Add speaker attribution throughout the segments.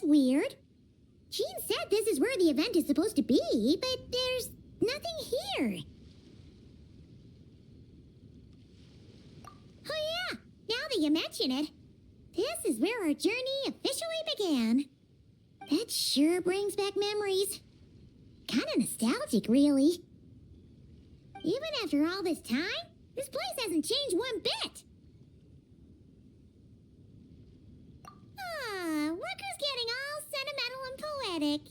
Speaker 1: Weird. Jean said this is where the event is supposed to be, but there's nothing here. Oh yeah, now that you mention it, this is where our journey officially began. That sure brings back memories. Kinda nostalgic, really. Even after all this time, this place hasn't changed one bit. Walker's getting all sentimental and poetic.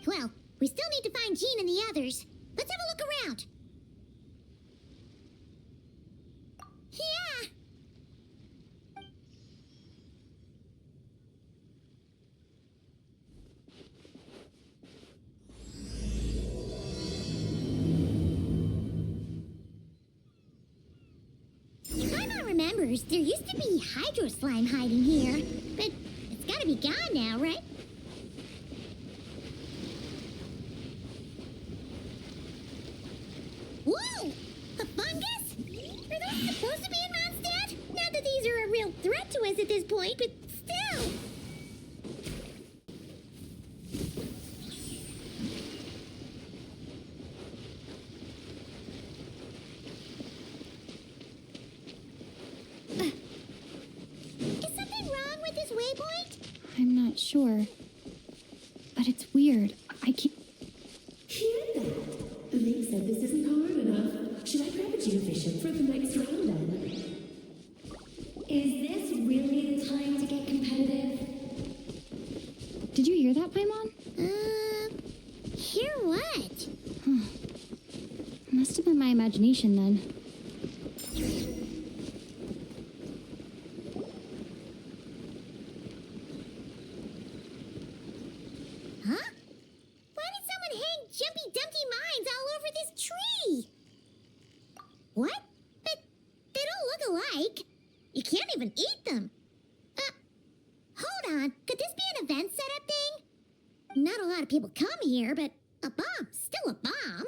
Speaker 1: Well, we still need to find Jean and the others. Let's have a look around. Yeah. Remembers, there used to be hydro slime hiding here, but it's gotta be gone now, right? Whoa! A fungus? Are those supposed to be in Mondstadt? Not that these are a real threat to us at this point, but still!
Speaker 2: I'm not sure. But it's weird. I can't...
Speaker 3: Hear that? They said this isn't hard enough. Should I grab a geovision for the next round then? Is this really the time to get competitive?
Speaker 2: Did you hear that, Paimon?
Speaker 1: Hear what?
Speaker 2: Must have been my imagination then.
Speaker 1: What? But they don't look alike. You can't even eat them. Hold on. Could this be an event setup thing? Not a lot of people come here, but a bomb's still a bomb.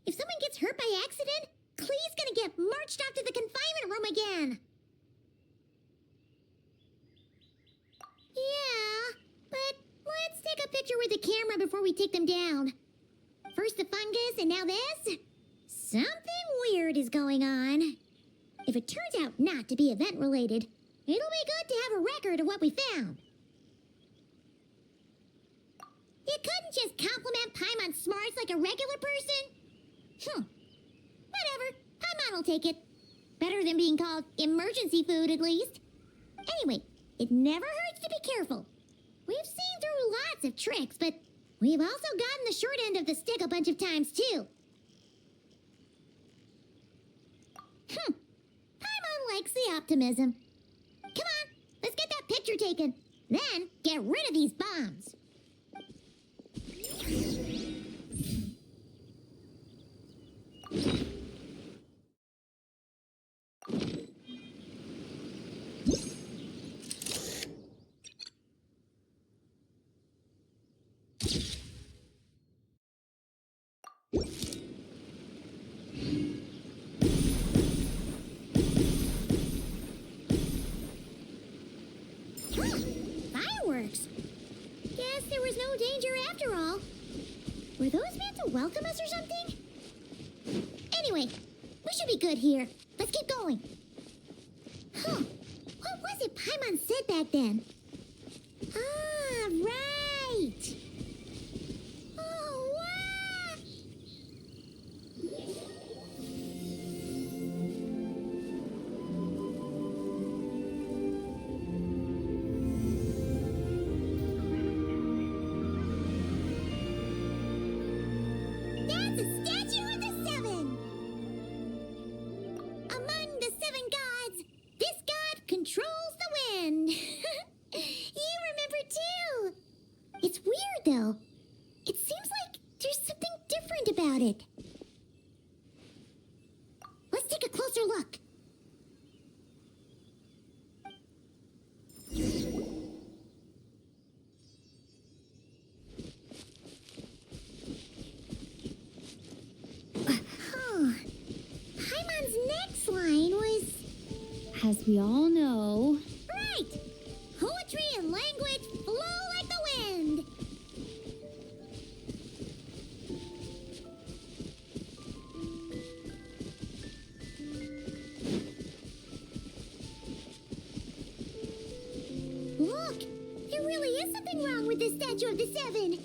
Speaker 1: If someone gets hurt by accident, Klee's gonna get marched off to the confinement room again. Yeah, but let's take a picture with the camera before we take them down. First the fungus, and now this? Something weird is going on. If it turns out not to be event-related, it'll be good to have a record of what we found. You couldn't just compliment Paimon's smarts like a regular person? Whatever. Paimon will take it. Better than being called emergency food, at least. Anyway, it never hurts to be careful. We've seen through lots of tricks, but we've also gotten the short end of the stick a bunch of times, too. Paimon likes the optimism. Come on, let's get that picture taken. Then, get rid of these bombs. Fireworks. Guess there was no danger after all. Were those meant to welcome us or something? Anyway, we should be good here. Let's keep going. What was it Paimon said back then? Ah, right. Oh, wow.
Speaker 2: As we all know...
Speaker 1: Right! Poetry and language flow like the wind! Look! There really is something wrong with this statue of the Seven!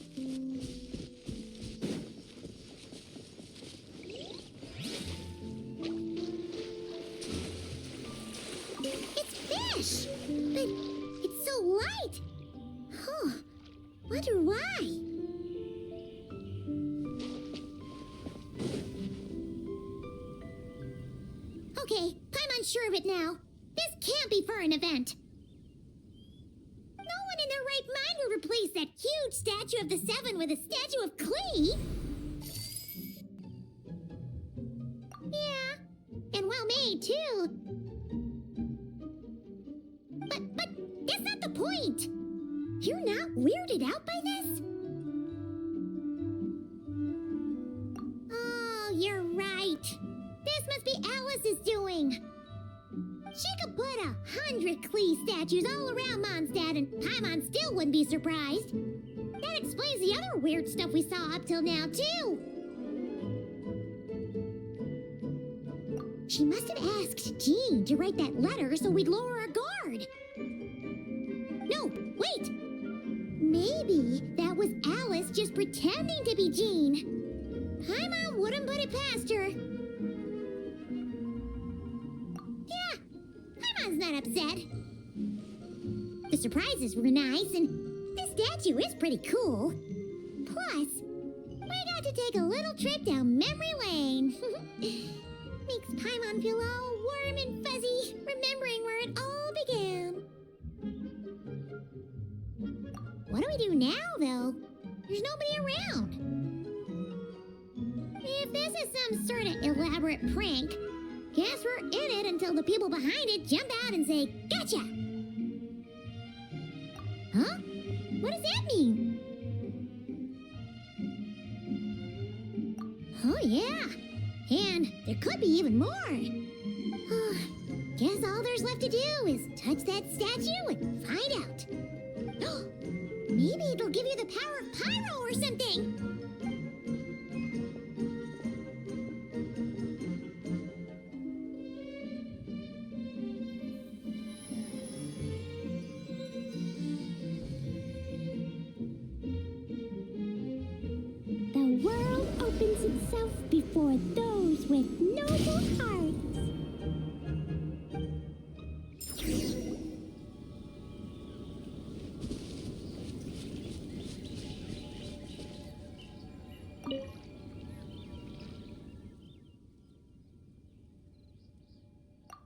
Speaker 1: It's fish! But it's so light! Huh. Wonder why? Okay, I'm unsure of it now. This can't be for an event. No one in their right mind would replace that huge statue of the Seven with a statue of Klee. Yeah, and well made too. But that's not the point. You're not weirded out by this? Oh, you're right. This must be Alice's doing. She could put 100 Klee statues all around Mondstadt and Paimon still wouldn't be surprised. That explains the other weird stuff we saw up till now, too. She must have asked Jean to write that letter so we'd lower our guard. No, wait! Maybe that was Alice just pretending to be Jean. Paimon wouldn't put it past her. Yeah, Paimon's not upset. The surprises were nice, and this statue is pretty cool. Plus, we got to take a little trip down memory lane. Makes Paimon feel all warm and fuzzy, remembering where it all began. What do we do now, though? There's nobody around. If this is some sort of elaborate prank, guess we're in it until the people behind it jump out and say, "Gotcha!" Huh? What does that mean? Oh, yeah. And there could be even more. Guess all there's left to do is touch that statue and find out. Maybe it'll give you the power of pyro or something.
Speaker 3: The world opens itself before those with noble hearts.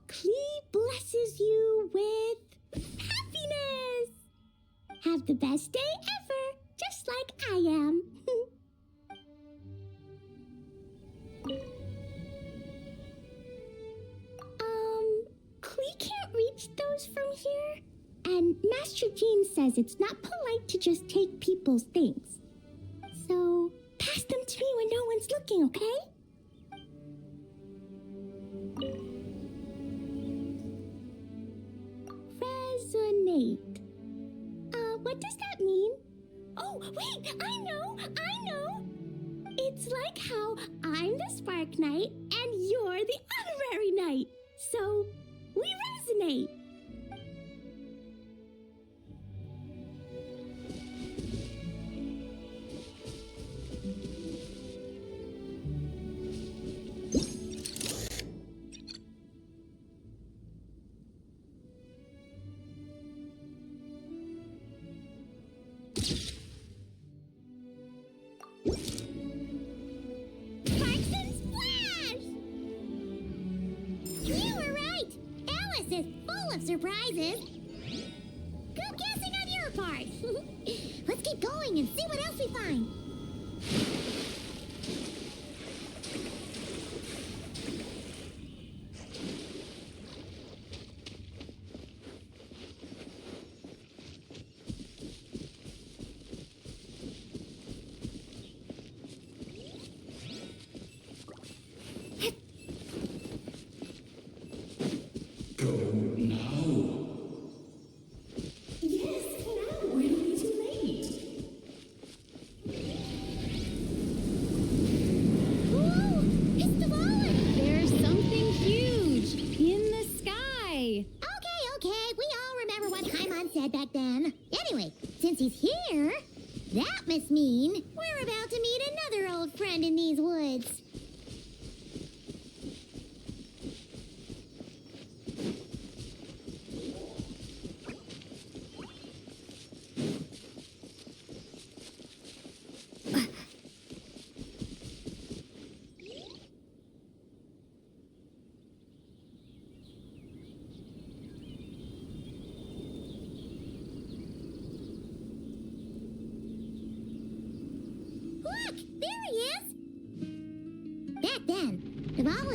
Speaker 3: Klee blesses you with happiness. Have the best day ever, just like I am. Klee can't reach those from here. And Master Jean says it's not polite to just take people's things. So, pass them to me when no one's looking, okay? Resonate. What does that mean? Oh, wait, I know! It's like how I'm the Spark Knight and you're the Honorary Knight. So, we resonate.
Speaker 1: Surprises. Good guessing on your part. Let's keep going and see what else we find.
Speaker 4: Go
Speaker 1: Everyone said back then. Anyway, since he's here, that must mean we're about to meet another old friend in these woods.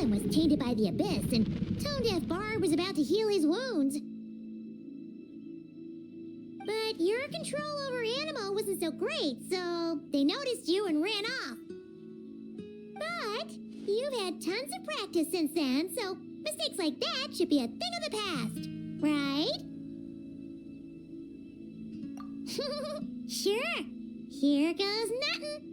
Speaker 1: Was tainted by the abyss, and tone-deaf Bard was about to heal his wounds. But your control over Animo wasn't so great, so they noticed you and ran off. But you've had tons of practice since then, so mistakes like that should be a thing of the past, right? Sure. Here goes nothing.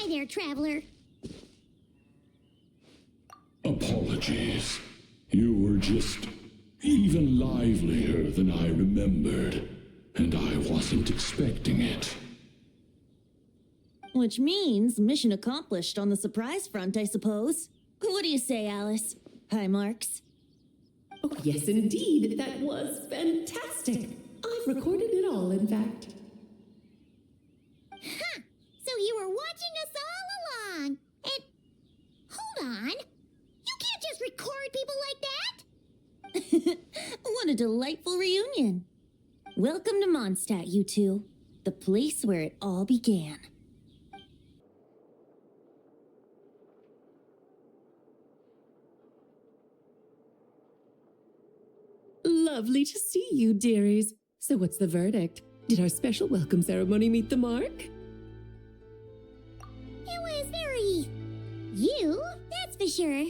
Speaker 1: There, traveler.
Speaker 4: Apologies. You were just even livelier than I remembered, and I wasn't expecting it.
Speaker 5: Which means mission accomplished on the surprise front, I suppose. What do you say, Alice? Hi, Marks.
Speaker 6: Oh, yes, indeed. That was fantastic. I've recorded it all, in fact.
Speaker 1: Huh! So you were watching us all along. And hold on. You can't just record people like that.
Speaker 5: What a delightful reunion. Welcome to Mondstadt, you two. The place where it all began.
Speaker 6: Lovely to see you, dearies. So what's the verdict? Did our special welcome ceremony meet the mark?
Speaker 1: It was very... you, that's for sure.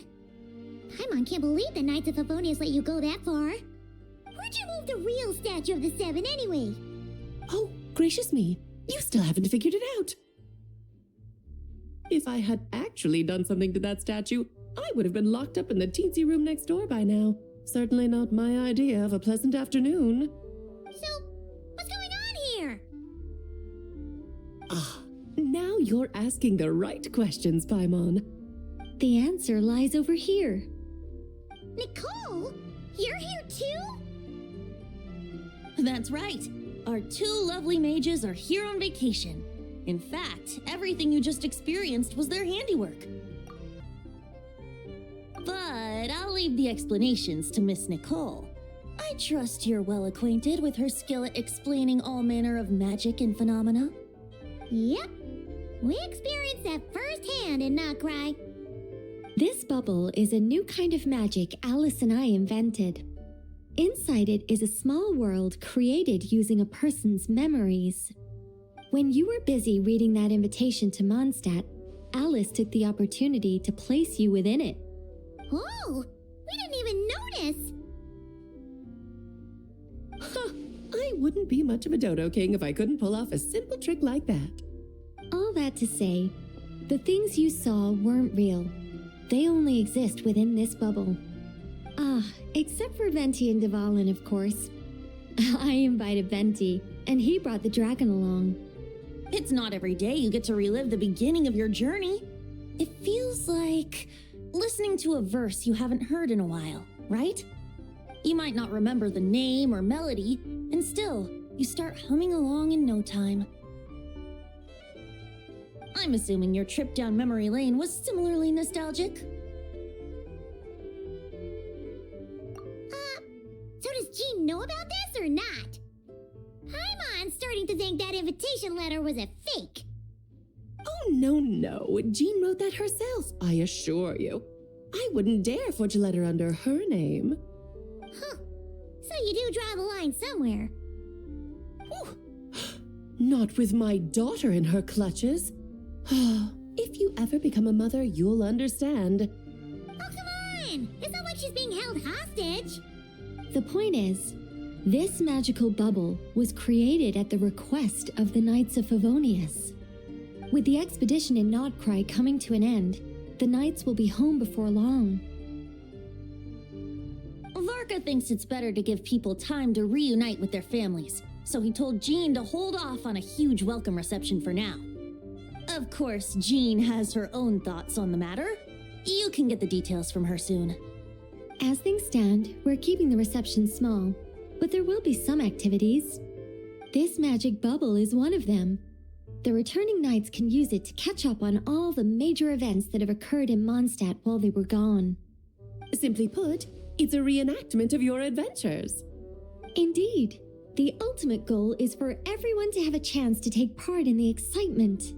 Speaker 1: Paimon can't believe the Knights of Favonius let you go that far. Where'd you move the real statue of the Seven anyway?
Speaker 6: Oh, gracious me. You still haven't figured it out. If I had actually done something to that statue, I would have been locked up in the teensy room next door by now. Certainly not my idea of a pleasant afternoon.
Speaker 1: So, what's going on here?
Speaker 6: Ah, now you're asking the right questions, Paimon.
Speaker 2: The answer lies over here.
Speaker 1: Nicole? You're here too?
Speaker 5: That's right. Our two lovely mages are here on vacation. In fact, everything you just experienced was their handiwork. But I'll leave the explanations to Miss Nicole. I trust you're well acquainted with her skill at explaining all manner of magic and phenomena.
Speaker 1: Yep. We experienced that firsthand in Nocry.
Speaker 2: This bubble is a new kind of magic Alice and I invented. Inside it is a small world created using a person's memories. When you were busy reading that invitation to Mondstadt, Alice took the opportunity to place you within it.
Speaker 1: Oh, we didn't even notice.
Speaker 6: Huh, I wouldn't be much of a dodo king if I couldn't pull off a simple trick like that.
Speaker 2: All that to say, the things you saw weren't real. They only exist within this bubble. Ah, except for Venti and Dvalin, of course. I invited Venti, and he brought the dragon along.
Speaker 5: It's not every day you get to relive the beginning of your journey. It feels like listening to a verse you haven't heard in a while, right? You might not remember the name or melody, and still, you start humming along in no time. I'm assuming your trip down memory lane was similarly nostalgic.
Speaker 1: So does Jean know about this or not? Paimon's starting to think that invitation letter was a fake.
Speaker 6: Oh, no. Jean wrote that herself, I assure you. I wouldn't dare forge a letter under her name.
Speaker 1: Huh. So you do draw the line somewhere.
Speaker 6: Whew. Not with my daughter in her clutches. If you ever become a mother, you'll understand.
Speaker 1: Oh, come on! It's not like she's being held hostage.
Speaker 2: The point is, this magical bubble was created at the request of the Knights of Favonius. With the expedition in Nodcry coming to an end, the Knights will be home before long.
Speaker 5: Varka thinks it's better to give people time to reunite with their families, so he told Jean to hold off on a huge welcome reception for now. Of course, Jean has her own thoughts on the matter. You can get the details from her soon.
Speaker 2: As things stand, we're keeping the reception small, but there will be some activities. This magic bubble is one of them. The returning knights can use it to catch up on all the major events that have occurred in Mondstadt while they were gone.
Speaker 6: Simply put, it's a reenactment of your adventures.
Speaker 2: Indeed. The ultimate goal is for everyone to have a chance to take part in the excitement.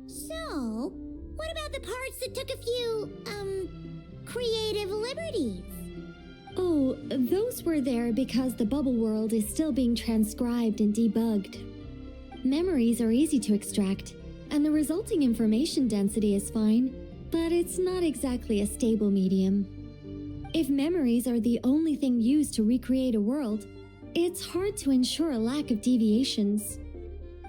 Speaker 1: So, what about the parts that took a few, creative liberties?
Speaker 2: Oh, those were there because the bubble world is still being transcribed and debugged. Memories are easy to extract, and the resulting information density is fine, but it's not exactly a stable medium. If memories are the only thing used to recreate a world, it's hard to ensure a lack of deviations.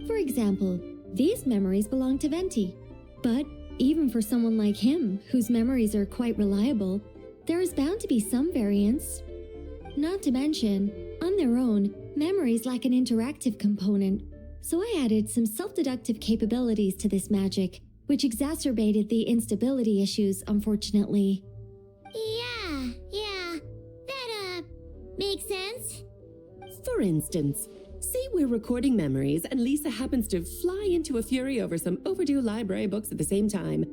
Speaker 2: For example, these memories belong to Venti, but even for someone like him, whose memories are quite reliable, there is bound to be some variance. Not to mention, on their own, memories lack an interactive component, so I added some self-deductive capabilities to this magic, which exacerbated the instability issues, unfortunately.
Speaker 1: Yeah, that, makes sense.
Speaker 6: For instance, say we're recording memories and Lisa happens to fly into a fury over some overdue library books at the same time.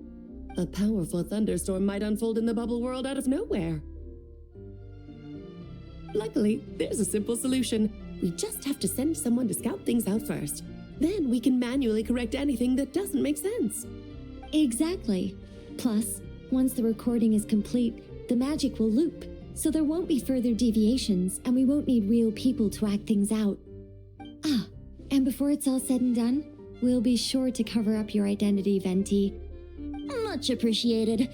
Speaker 6: A powerful thunderstorm might unfold in the bubble world out of nowhere. Luckily, there's a simple solution. We just have to send someone to scout things out first. Then we can manually correct anything that doesn't make sense.
Speaker 2: Exactly. Plus, once the recording is complete, the magic will loop, so there won't be further deviations and we won't need real people to act things out. Ah, and before it's all said and done, we'll be sure to cover up your identity, Venti.
Speaker 5: Much appreciated.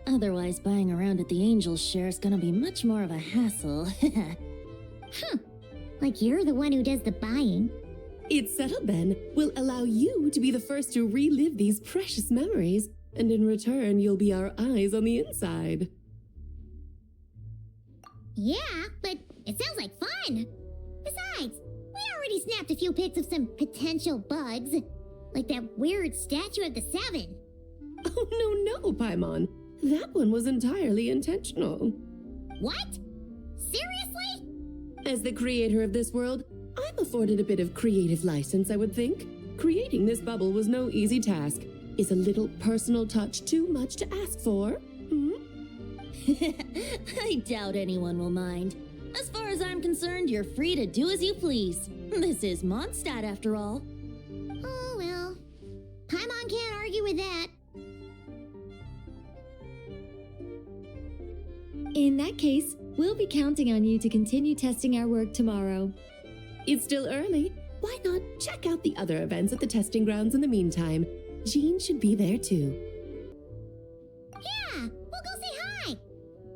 Speaker 5: Otherwise, buying around at the Angel's share is gonna be much more of a hassle.
Speaker 1: Huh. Like you're the one who does the buying.
Speaker 6: It's settled then. We'll allow you to be the first to relive these precious memories, and in return, you'll be our eyes on the inside.
Speaker 1: Yeah, but it sounds like fun. Besides, we already snapped a few pics of some potential bugs. Like that weird statue of the Seven.
Speaker 6: Oh, no, Paimon. That one was entirely intentional.
Speaker 1: What? Seriously?
Speaker 6: As the creator of this world, I'm afforded a bit of creative license, I would think. Creating this bubble was no easy task. Is a little personal touch too much to ask for?
Speaker 5: I doubt anyone will mind. As far as I'm concerned, you're free to do as you please. This is Mondstadt, after all.
Speaker 1: Oh, well. Paimon can't argue with that.
Speaker 2: In that case, we'll be counting on you to continue testing our work tomorrow.
Speaker 6: It's still early. Why not check out the other events at the testing grounds in the meantime? Jean should be there too.
Speaker 1: Yeah, we'll go say hi.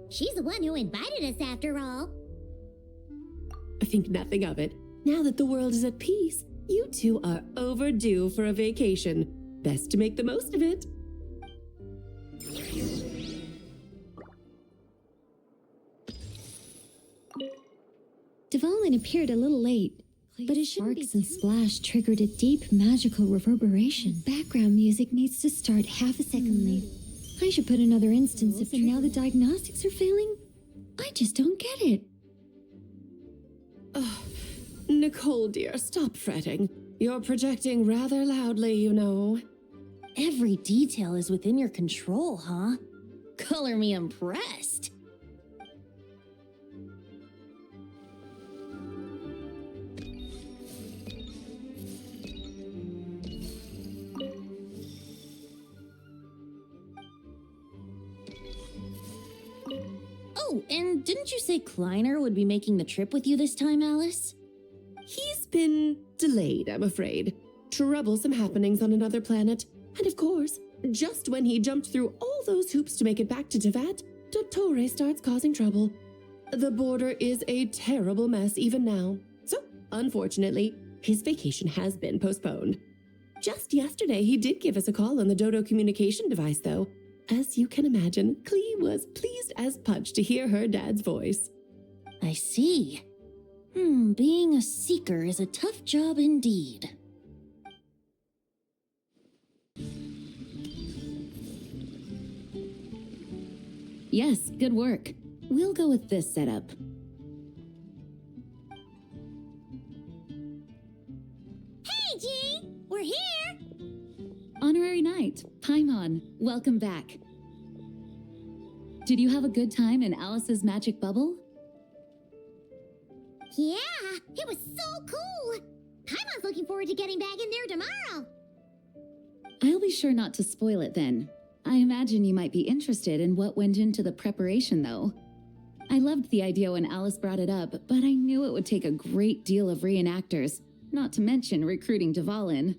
Speaker 1: She's the one who invited us after all.
Speaker 6: I think nothing of it. Now that the world is at peace, you two are overdue for a vacation. Best to make the most of it.
Speaker 2: Dvalin appeared a little late, but his sparks and splash triggered a deep magical reverberation. Background music needs to start half a second late. I should put another instance if now the diagnostics are failing. I just don't get it.
Speaker 6: Oh, Nicole, dear, stop fretting. You're projecting rather loudly, you know.
Speaker 5: Every detail is within your control, huh? Color me impressed. Oh, and didn't you say Kleiner would be making the trip with you this time, Alice?
Speaker 6: He's been delayed, I'm afraid. Troublesome happenings on another planet. And of course, just when he jumped through all those hoops to make it back to Tevat, Dottore starts causing trouble. The border is a terrible mess even now. So, unfortunately, his vacation has been postponed. Just yesterday, he did give us a call on the Dodo communication device, though. As you can imagine, Klee was pleased as punch to hear her dad's voice.
Speaker 5: I see. Being a seeker is a tough job indeed.
Speaker 2: Yes, good work. We'll go with this setup.
Speaker 1: Hey, G! We're here!
Speaker 2: Honorary Knight, Paimon, welcome back. Did you have a good time in Alice's magic bubble?
Speaker 1: Yeah, it was so cool! Paimon's looking forward to getting back in there tomorrow!
Speaker 2: I'll be sure not to spoil it then. I imagine you might be interested in what went into the preparation, though. I loved the idea when Alice brought it up, but I knew it would take a great deal of reenactors, not to mention recruiting Dvalin.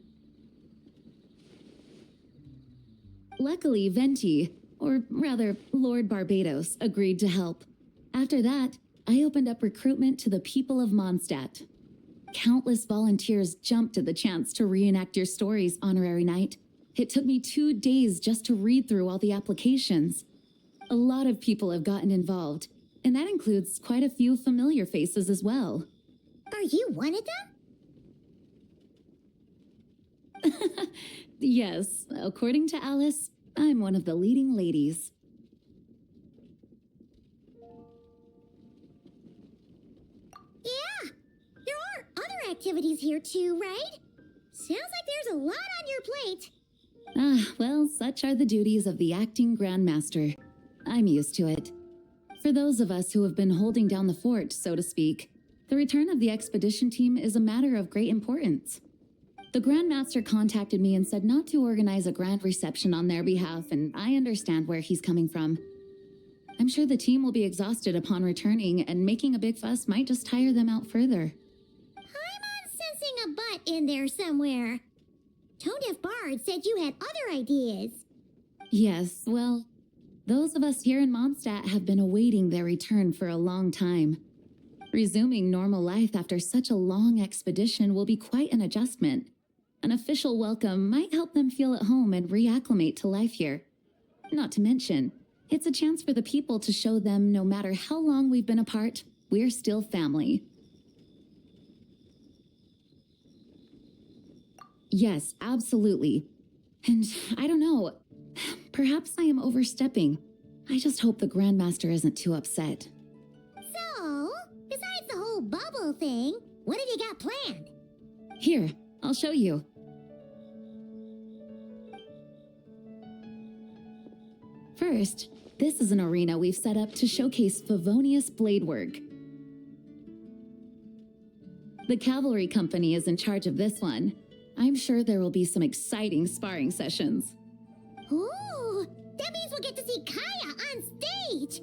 Speaker 2: Luckily, Venti, or rather, Lord Barbados, agreed to help. After that, I opened up recruitment to the people of Mondstadt. Countless volunteers jumped at the chance to reenact your stories, Honorary Knight. It took me 2 days just to read through all the applications. A lot of people have gotten involved, and that includes quite a few familiar faces as well.
Speaker 1: Are you one of them?
Speaker 2: Yes, according to Alice, I'm one of the leading ladies.
Speaker 1: Yeah, there are other activities here too, right? Sounds like there's a lot on your plate.
Speaker 2: Well, such are the duties of the acting Grandmaster. I'm used to it. For those of us who have been holding down the fort, so to speak, the return of the expedition team is a matter of great importance. The Grandmaster contacted me and said not to organize a grand reception on their behalf, and I understand where he's coming from. I'm sure the team will be exhausted upon returning, and making a big fuss might just tire them out further.
Speaker 1: I'm sensing a butt in there somewhere. Tone Deaf Bard said you had other ideas.
Speaker 2: Yes, well, those of us here in Mondstadt have been awaiting their return for a long time. Resuming normal life after such a long expedition will be quite an adjustment. An official welcome might help them feel at home and reacclimate to life here. Not to mention, it's a chance for the people to show them no matter how long we've been apart, we're still family. Yes, absolutely. And I don't know, perhaps I am overstepping. I just hope the Grandmaster isn't too upset.
Speaker 1: So, besides the whole bubble thing, what have you got planned?
Speaker 2: Here, I'll show you. First, this is an arena we've set up to showcase Favonius blade work. The cavalry company is in charge of this one. I'm sure there will be some exciting sparring sessions.
Speaker 1: Ooh, that means we'll get to see Kaya on stage!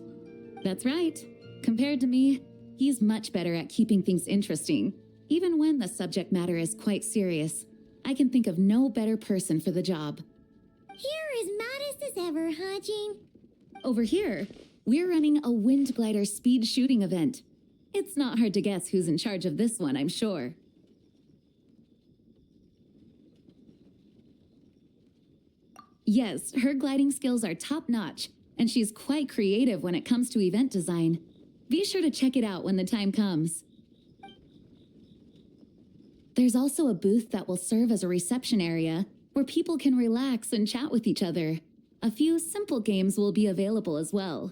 Speaker 2: That's right. Compared to me, he's much better at keeping things interesting, even when the subject matter is quite serious. I can think of no better person for the job.
Speaker 1: You're as modest as ever, huh, Jean?
Speaker 2: Over here, we're running a wind glider speed shooting event. It's not hard to guess who's in charge of this one, I'm sure. Yes, her gliding skills are top-notch, and she's quite creative when it comes to event design. Be sure to check it out when the time comes. There's also a booth that will serve as a reception area where people can relax and chat with each other. A few simple games will be available as well.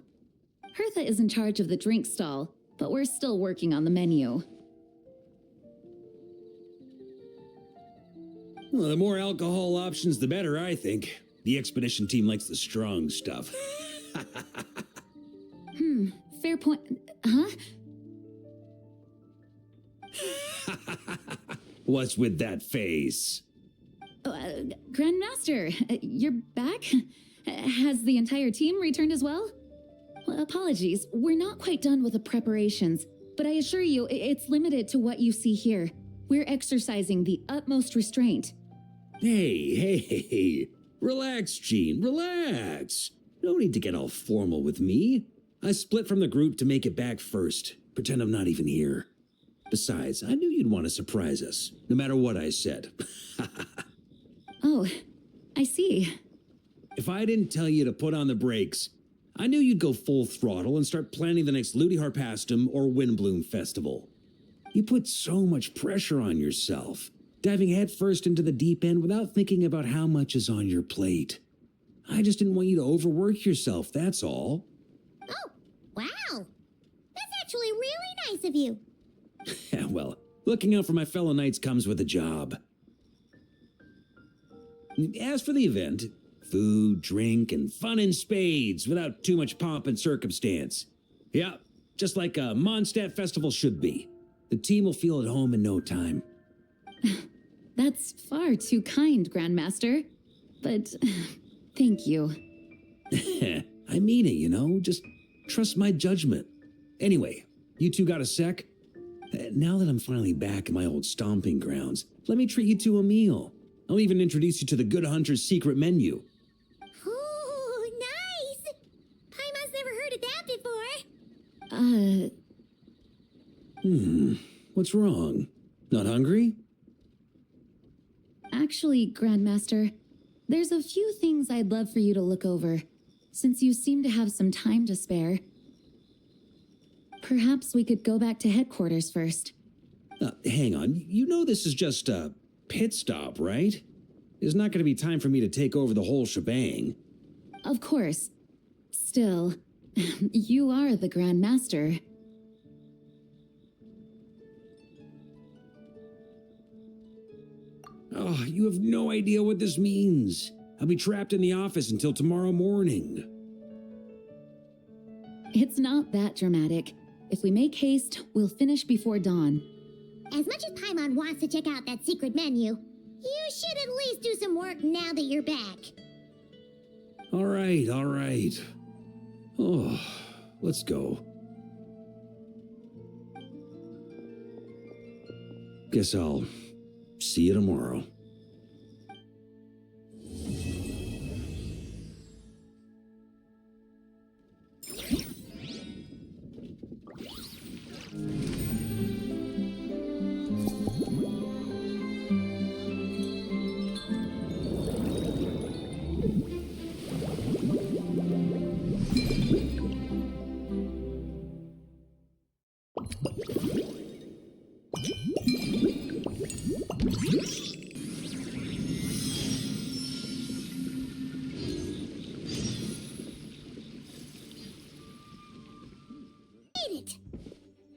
Speaker 2: Hertha is in charge of the drink stall, but we're still working on the menu.
Speaker 7: Well, the more alcohol options, the better, I think. The expedition team likes the strong stuff.
Speaker 2: Fair point. Huh?
Speaker 7: What's with that face?
Speaker 2: Grandmaster, you're back? Has the entire team returned as well?
Speaker 8: Apologies, we're not quite done with the preparations, but I assure you it's limited to what you see here. We're exercising the utmost restraint.
Speaker 7: Hey. Relax, Jean, relax. No need to get all formal with me. I split from the group to make it back first. Pretend I'm not even here. Besides, I knew you'd want to surprise us, no matter what I said.
Speaker 8: Oh, I see.
Speaker 7: If I didn't tell you to put on the brakes, I knew you'd go full throttle and start planning the next Ludi Harpastum or Windbloom Festival. You put so much pressure on yourself, diving headfirst into the deep end without thinking about how much is on your plate. I just didn't want you to overwork yourself, that's all.
Speaker 1: Oh, wow. That's actually really nice of you.
Speaker 7: Well, looking out for my fellow knights comes with a job. As for the event, food, drink, and fun in spades without too much pomp and circumstance. Yeah, just like a Mondstadt festival should be. The team will feel at home in no time.
Speaker 8: That's far too kind, Grandmaster. But thank you.
Speaker 7: I mean it, you know, just trust my judgment. Anyway, you two got a sec? Now that I'm finally back in my old stomping grounds, let me treat you to a meal. I'll even introduce you to the Good Hunter's secret menu.
Speaker 1: Oh, nice! Paimon's never heard of that before.
Speaker 7: What's wrong? Not hungry?
Speaker 8: Actually, Grandmaster, there's a few things I'd love for you to look over, since you seem to have some time to spare. Perhaps we could go back to headquarters first.
Speaker 7: Hang on, you know this is just a pit stop, right? There's not going to be time for me to take over the whole shebang.
Speaker 8: Of course. Still, you are the Grandmaster.
Speaker 7: Oh, you have no idea what this means. I'll be trapped in the office until tomorrow morning.
Speaker 8: It's not that dramatic. If we make haste, we'll finish before dawn.
Speaker 1: As much as Paimon wants to check out that secret menu, you should at least do some work now that you're back.
Speaker 7: All right. Oh, let's go. Guess I'll see you tomorrow.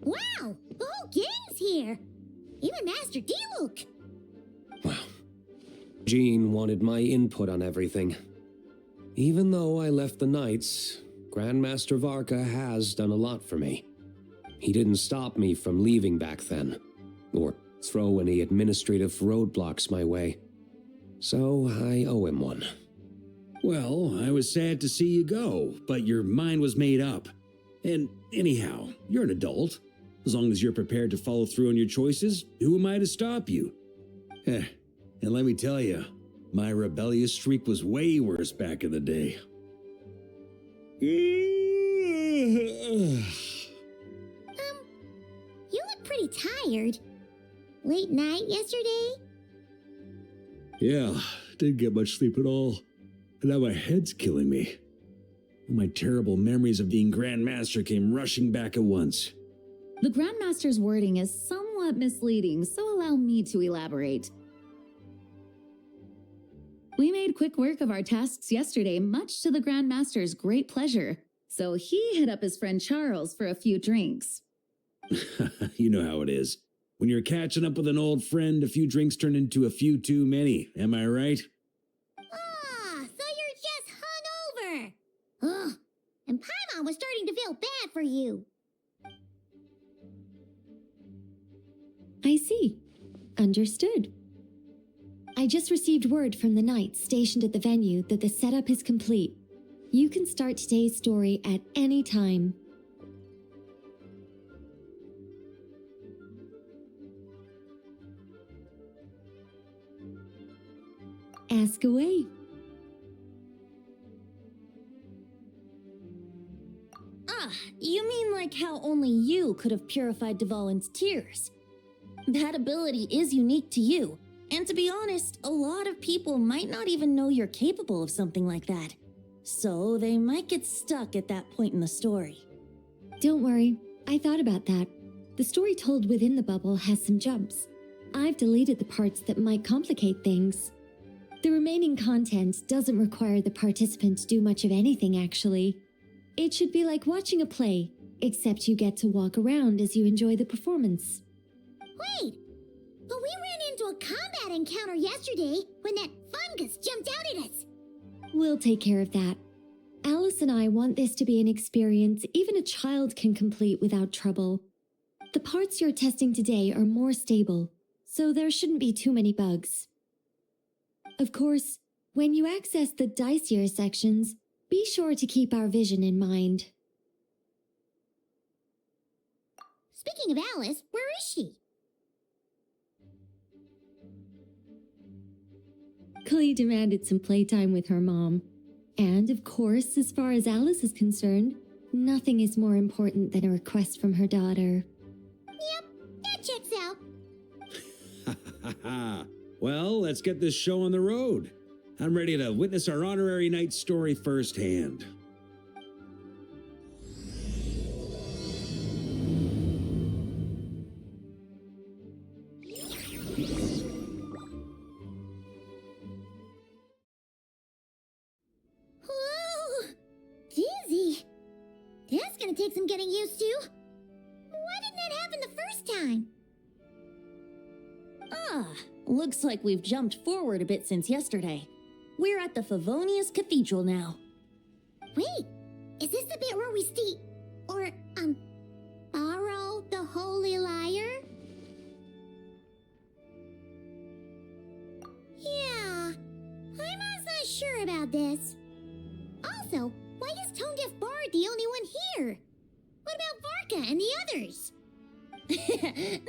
Speaker 1: Wow, the whole gang's here. Even Master diluc.
Speaker 9: Jean wanted my input on everything. Even though I left the Knights, Grandmaster Varka has done a lot for me. He didn't stop me from leaving back then, or throw any administrative roadblocks my way. So I owe him one.
Speaker 7: Well, I was sad to see you go, but your mind was made up. And anyhow, you're an adult. As long as you're prepared to follow through on your choices, who am I to stop you? And let me tell you, my rebellious streak was way worse back in the day.
Speaker 1: You look pretty tired. Late night yesterday?
Speaker 7: Yeah, didn't get much sleep at all. And now my head's killing me. My terrible memories of being Grandmaster came rushing back at once.
Speaker 8: The Grandmaster's wording is somewhat misleading, so allow me to elaborate. We made quick work of our tasks yesterday, much to the Grandmaster's great pleasure, so he hit up his friend Charles for a few drinks.
Speaker 7: You know how it is. When you're catching up with an old friend, a few drinks turn into a few too many, am I right?
Speaker 1: Ah, so you're just hungover. Ugh, and Paimon was starting to feel bad for you.
Speaker 2: I see. Understood. I just received word from the knights stationed at the venue that the setup is complete. You can start today's story at any time. Ask away.
Speaker 5: Ah, you mean like how only you could have purified Dvalin's tears? That ability is unique to you, and to be honest, a lot of people might not even know you're capable of something like that. So they might get stuck at that point in the story.
Speaker 2: Don't worry, I thought about that. The story told within the bubble has some jumps. I've deleted the parts that might complicate things. The remaining content doesn't require the participant to do much of anything, actually. It should be like watching a play, except you get to walk around as you enjoy the performance.
Speaker 1: Wait! But we ran into a combat encounter yesterday when that fungus jumped out at us.
Speaker 2: We'll take care of that. Alice and I want this to be an experience even a child can complete without trouble. The parts you're testing today are more stable, so there shouldn't be too many bugs. Of course, when you access the dicier sections, be sure to keep our vision in mind.
Speaker 1: Speaking of Alice, where is she?
Speaker 2: Klee demanded some playtime with her mom. And, of course, as far as Alice is concerned, nothing is more important than a request from her daughter.
Speaker 1: Yep, that checks out.
Speaker 7: Well, let's get this show on the road. I'm ready to witness our honorary knight's story firsthand.
Speaker 1: Whoa! Dizzy. That's gonna take some getting used to. Why didn't that happen the first time?
Speaker 5: Ah, looks like we've jumped forward a bit since yesterday. We're at the Favonius Cathedral now.
Speaker 1: Wait, is this the bit where we borrow the Holy Lyre? Yeah, I'm not sure about this. Also, why is Tone Deaf Bard the only one here? What about Varka and the others?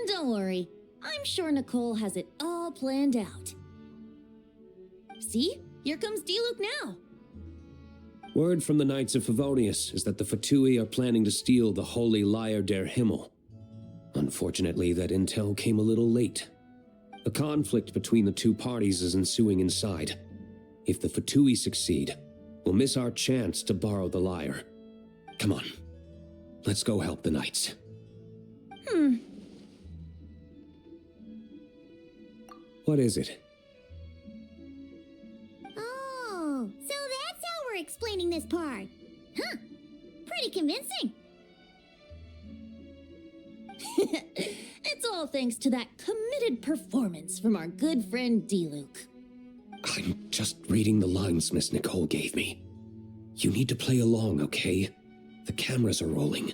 Speaker 5: Don't worry, I'm sure Nicole has it all planned out. See? Here comes diluc now.
Speaker 9: Word from the Knights of Favonius is that the Fatui are planning to steal the Holy Lyre der Himmel. Unfortunately, that intel came a little late. A conflict between the two parties is ensuing inside. If the Fatui succeed, we'll miss our chance to borrow the lyre. Come on, let's go help the Knights. What is it?
Speaker 1: Oh, so that's how we're explaining this part. Huh, pretty convincing.
Speaker 5: It's all thanks to that committed performance from our good friend diluc.
Speaker 9: I'm just reading the lines Miss Nicole gave me. You need to play along, okay? The cameras are rolling.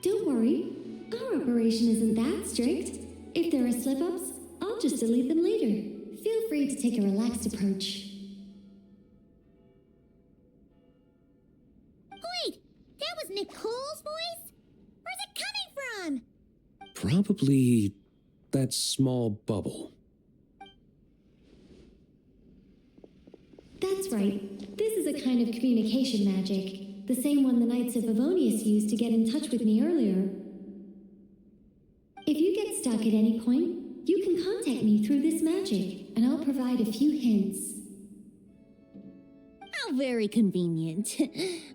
Speaker 2: Don't worry, our operation isn't that strict. If there are slip-ups, I'll just delete them later. Feel free to take a relaxed approach.
Speaker 1: Wait, that was Nicole's voice? Where's it coming from?
Speaker 9: Probably that small bubble.
Speaker 2: That's right. This is a kind of communication magic. The same one the Knights of Favonius used to get in touch with me earlier. If you get stuck at any point, you can contact me through this magic, and I'll provide a few hints.
Speaker 5: How very convenient.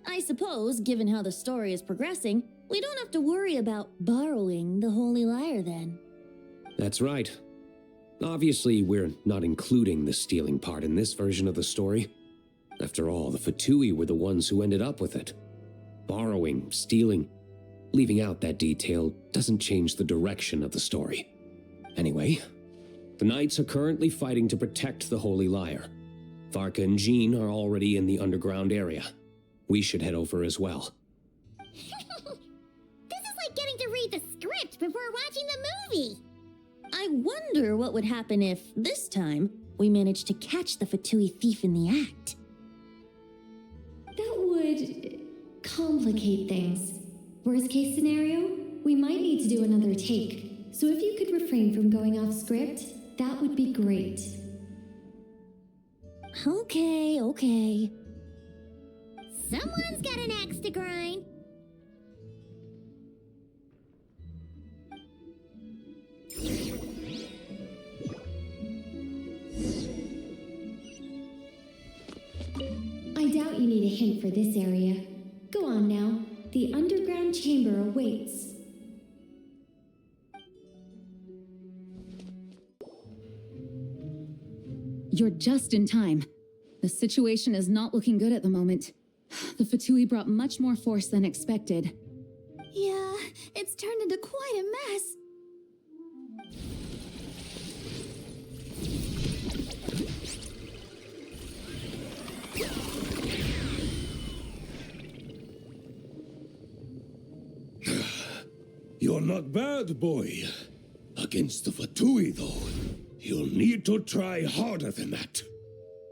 Speaker 5: I suppose, given how the story is progressing, we don't have to worry about borrowing the Holy Lyre then.
Speaker 9: That's right. Obviously, we're not including the stealing part in this version of the story. After all, the Fatui were the ones who ended up with it. Borrowing, stealing, leaving out that detail doesn't change the direction of the story. Anyway, the Knights are currently fighting to protect the Holy Lyre. Varka and Jean are already in the underground area. We should head over as well.
Speaker 1: This is like getting to read the script before watching the movie.
Speaker 5: I wonder what would happen if, this time, we managed to catch the Fatui thief in the act.
Speaker 2: That complicate things. Worst case scenario, we might need to do another take. So if you could refrain from going off script, that would be great.
Speaker 5: Okay.
Speaker 1: Someone's got an axe to grind.
Speaker 2: I doubt you need a hint for this area. Go on now. The underground chamber awaits.
Speaker 8: You're just in time. The situation is not looking good at the moment. The Fatui brought much more force than expected.
Speaker 3: Yeah, it's turned into quite a mess.
Speaker 4: You're not bad, boy. Against the Fatui, though, you'll need to try harder than that.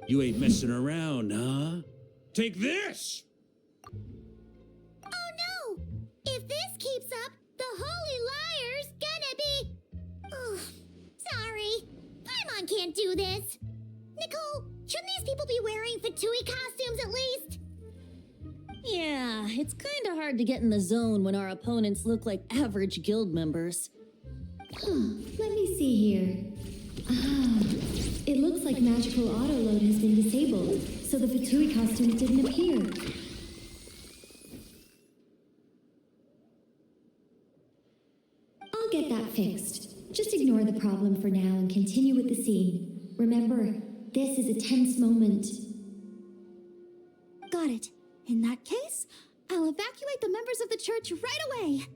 Speaker 7: You ain't messing around, huh? Take this!
Speaker 1: Oh no! If this keeps up, the Holy Liar's gonna be... Oh, sorry. Paimon can't do this. Nicole, shouldn't these people be wearing Fatui costumes at least?
Speaker 5: Yeah, it's kinda hard to get in the zone when our opponents look like average guild members.
Speaker 2: Let me see here. It looks like magical autoload has been disabled, so the Fatui costumes didn't appear. I'll get that fixed. Just ignore the problem for now and continue with the scene. Remember, this is a tense moment.
Speaker 3: Got it. In that case, I'll evacuate the members of the church right away.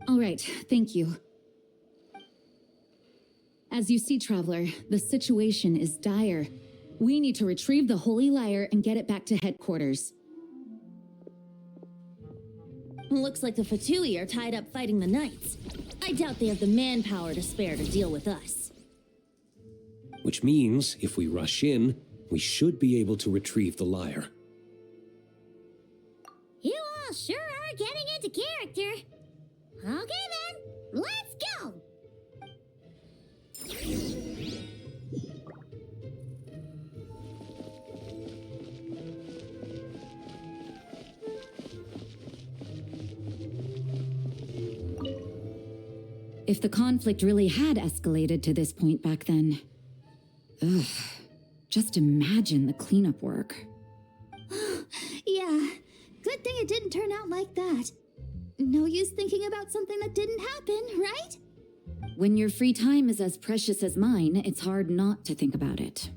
Speaker 8: All right, thank you. As you see, Traveler, the situation is dire. We need to retrieve the Holy Liar and get it back to headquarters.
Speaker 5: Looks like the Fatui are tied up fighting the Knights. I doubt they have the manpower to spare to deal with us.
Speaker 9: Which means, if we rush in, we should be able to retrieve the lyre.
Speaker 1: You all sure are getting into character. Okay then, let's go!
Speaker 8: If the conflict really had escalated to this point back then... just imagine the cleanup work.
Speaker 3: Yeah, good thing it didn't turn out like that. No use thinking about something that didn't happen, right?
Speaker 8: When your free time is as precious as mine, it's hard not to think about it.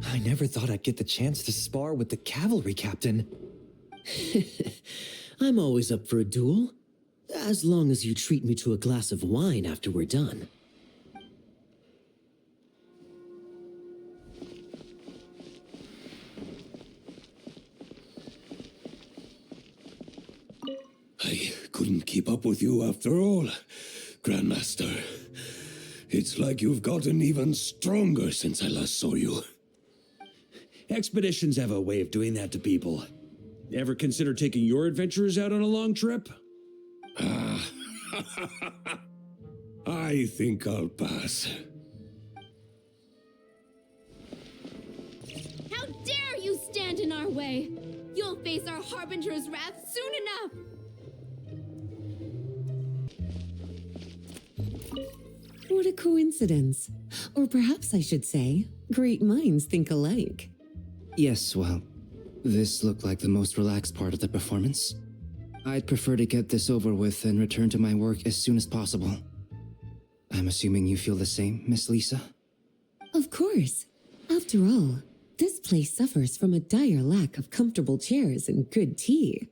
Speaker 10: I never thought I'd get the chance to spar with the cavalry captain.
Speaker 11: I'm always up for a duel, as long as you treat me to a glass of wine after we're done.
Speaker 4: I couldn't keep up with you after all, Grandmaster. It's like you've gotten even stronger since I last saw you.
Speaker 7: Expeditions have a way of doing that to people. Ever consider taking your adventurers out on a long trip?
Speaker 4: I think I'll pass.
Speaker 3: How dare you stand in our way! You'll face our Harbinger's wrath soon enough!
Speaker 6: What a coincidence. Or perhaps I should say, great minds think alike.
Speaker 12: Yes, well, this looked like the most relaxed part of the performance. I'd prefer to get this over with and return to my work as soon as possible. I'm assuming you feel the same, Miss Lisa?
Speaker 6: Of course. After all, this place suffers from a dire lack of comfortable chairs and good tea.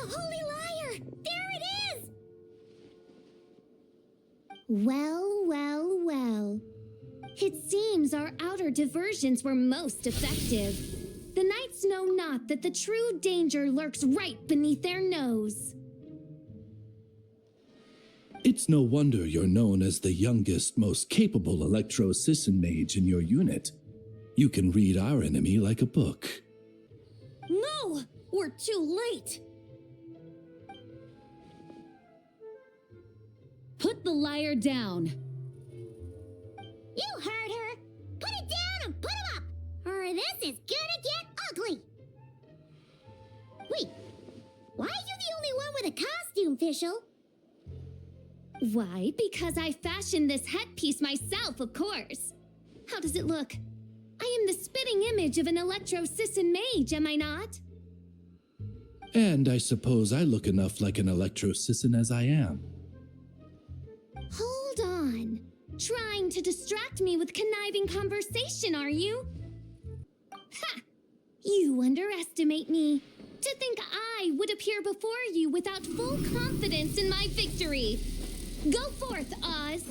Speaker 1: Holy Liar! There it is! Well, well, well.
Speaker 3: It seems our outer diversions were most effective. The knights know not that the true danger lurks right beneath their nose.
Speaker 13: It's no wonder you're known as the youngest, most capable electro-assistant mage in your unit. You can read our enemy like a book.
Speaker 5: No! We're too late!
Speaker 8: Put the liar down.
Speaker 1: You heard her! Put it down and put him up! Or this is gonna get ugly! Wait, why are you the only one with a costume, fischl?
Speaker 3: Why? Because I fashioned this headpiece myself, of course. How does it look? I am the spitting image of an electro-assistant mage, am I not?
Speaker 13: And I suppose I look enough like an electro-assistant as I am.
Speaker 3: Hold on. Trying to distract me with conniving conversation, are you? Ha! You underestimate me. To think I would appear before you without full confidence in my victory. Go forth, Oz.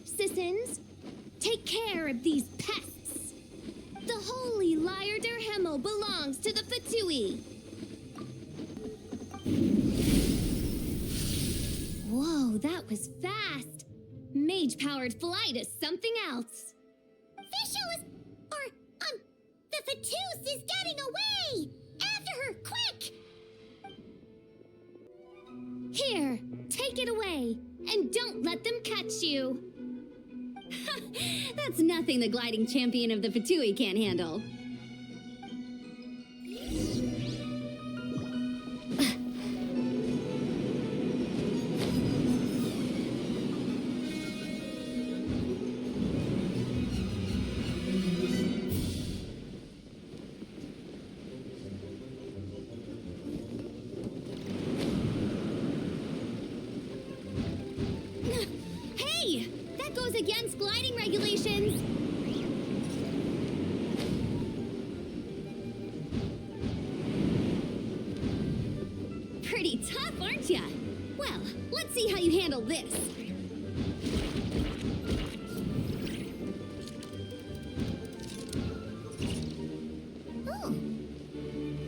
Speaker 3: Sissons, take care of these pests. The holy Liar der Himmel belongs to the Fatui. Whoa, that was fast. Mage-powered flight is something else.
Speaker 1: Fischl is... the Fatus is getting away! After her, quick!
Speaker 3: Here, take it away, and don't let them catch you.
Speaker 2: That's nothing the gliding champion of the Fatui can't handle.
Speaker 3: Hey! That goes against gliding regulations! Pretty tough, aren't ya? Well, let's see how you handle this.
Speaker 1: Oh.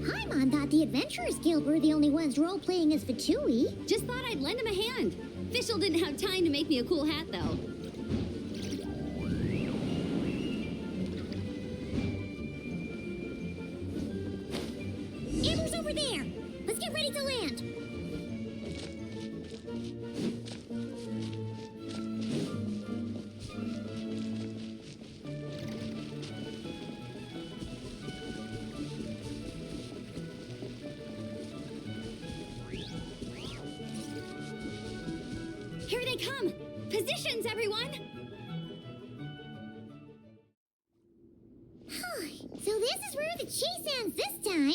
Speaker 1: Paimon thought the Adventurers Guild were the only ones role-playing as Fatui.
Speaker 2: Just thought I'd lend him a hand. Fischl didn't have time to make me a cool hat, though.
Speaker 1: Amber's over there! Let's get ready to land!
Speaker 3: Here they come! Positions, everyone!
Speaker 1: So this is where the chase ends this time.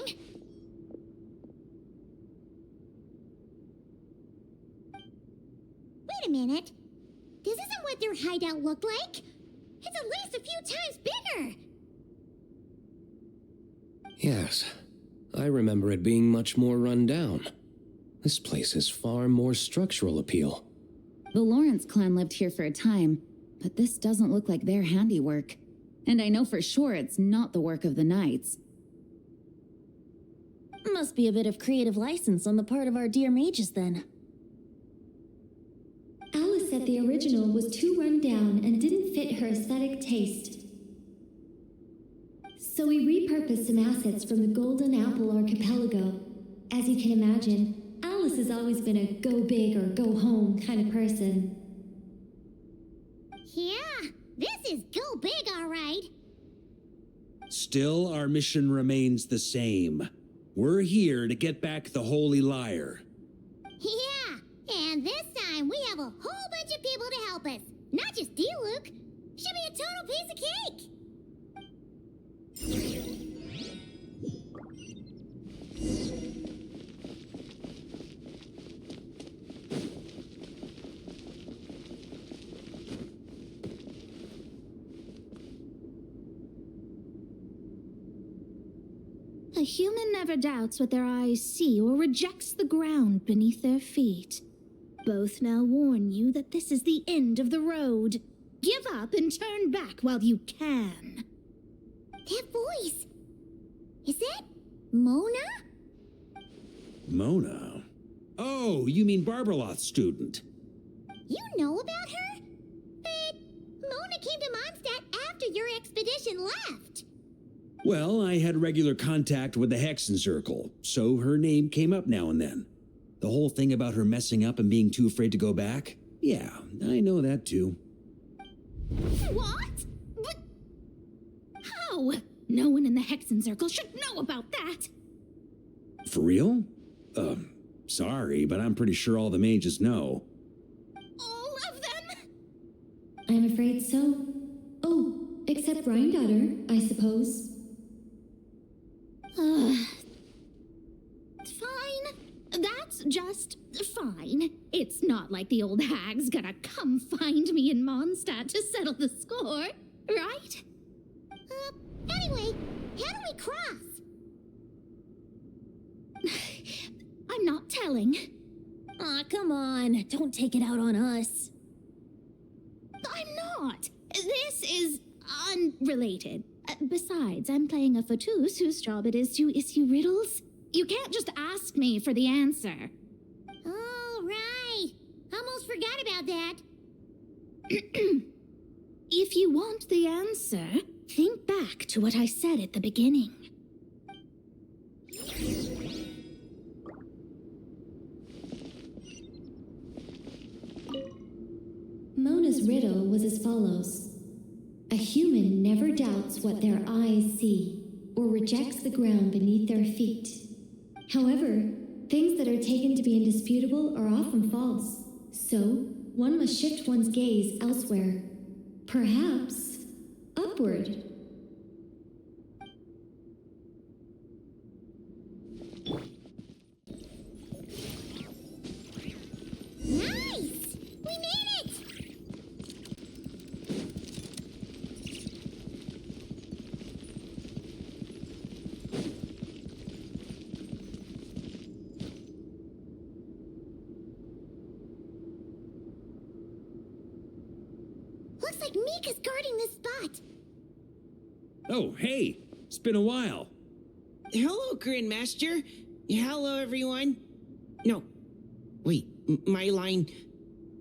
Speaker 1: Wait a minute. This isn't what their hideout looked like. It's at least a few times bigger.
Speaker 9: Yes, I remember it being much more run down. This place has far more structural appeal.
Speaker 8: The Lawrence clan lived here for a time, but this doesn't look like their handiwork. And I know for sure it's not the work of the knights.
Speaker 5: Must be a bit of creative license on the part of our dear mages, then.
Speaker 2: Alice said the original was too run down and didn't fit her aesthetic taste. So we repurposed some assets from the Golden Apple Archipelago. As you can imagine, Alice has always been a go big or go home kind of person.
Speaker 1: Yeah, this is go big, all right.
Speaker 7: Still, our mission remains the same. We're here to get back the Holy Liar.
Speaker 1: Yeah, and this time we have a whole bunch of people to help us. Not just diluc. Should be a total piece of cake.
Speaker 3: A human never doubts what their eyes see or rejects the ground beneath their feet. Both now warn you that this is the end of the road. Give up and turn back while you can.
Speaker 1: That voice. Is that Mona?
Speaker 7: Mona? Oh, you mean Barbarloth's student.
Speaker 1: You know about her? But Mona came to Mondstadt after your expedition left.
Speaker 7: Well, I had regular contact with the Hexen Circle, so her name came up now and then. The whole thing about her messing up and being too afraid to go back? Yeah, I know that too.
Speaker 3: What? But how? No one in the Hexen Circle should know about that.
Speaker 7: For real? Sorry, but I'm pretty sure all the mages know.
Speaker 3: All of them?
Speaker 2: I'm afraid so. Oh, except Granddaughter, I suppose.
Speaker 3: Fine. That's just fine. It's not like the old hag's gonna come find me in Mondstadt to settle the score, right?
Speaker 1: Anyway, how do we cross?
Speaker 3: I'm not telling.
Speaker 5: Aw, come on. Don't take it out on us.
Speaker 3: I'm not. This is unrelated. Besides, I'm playing a fatus whose job it is to issue riddles. You can't just ask me for the answer.
Speaker 1: Oh, right. Almost forgot about that.
Speaker 3: If you want the answer, think back to what I said at the beginning.
Speaker 2: Mona's riddle was as follows. A human never doubts what their eyes see or rejects the ground beneath their feet. However, things that are taken to be indisputable are often false. So, one must shift one's gaze elsewhere. Perhaps upward.
Speaker 1: Nice! We made it! Looks like Mika's guarding this spot.
Speaker 7: Oh, hey! It's been a while.
Speaker 14: Hello, Grandmaster. Hello, everyone. No. Wait, my line.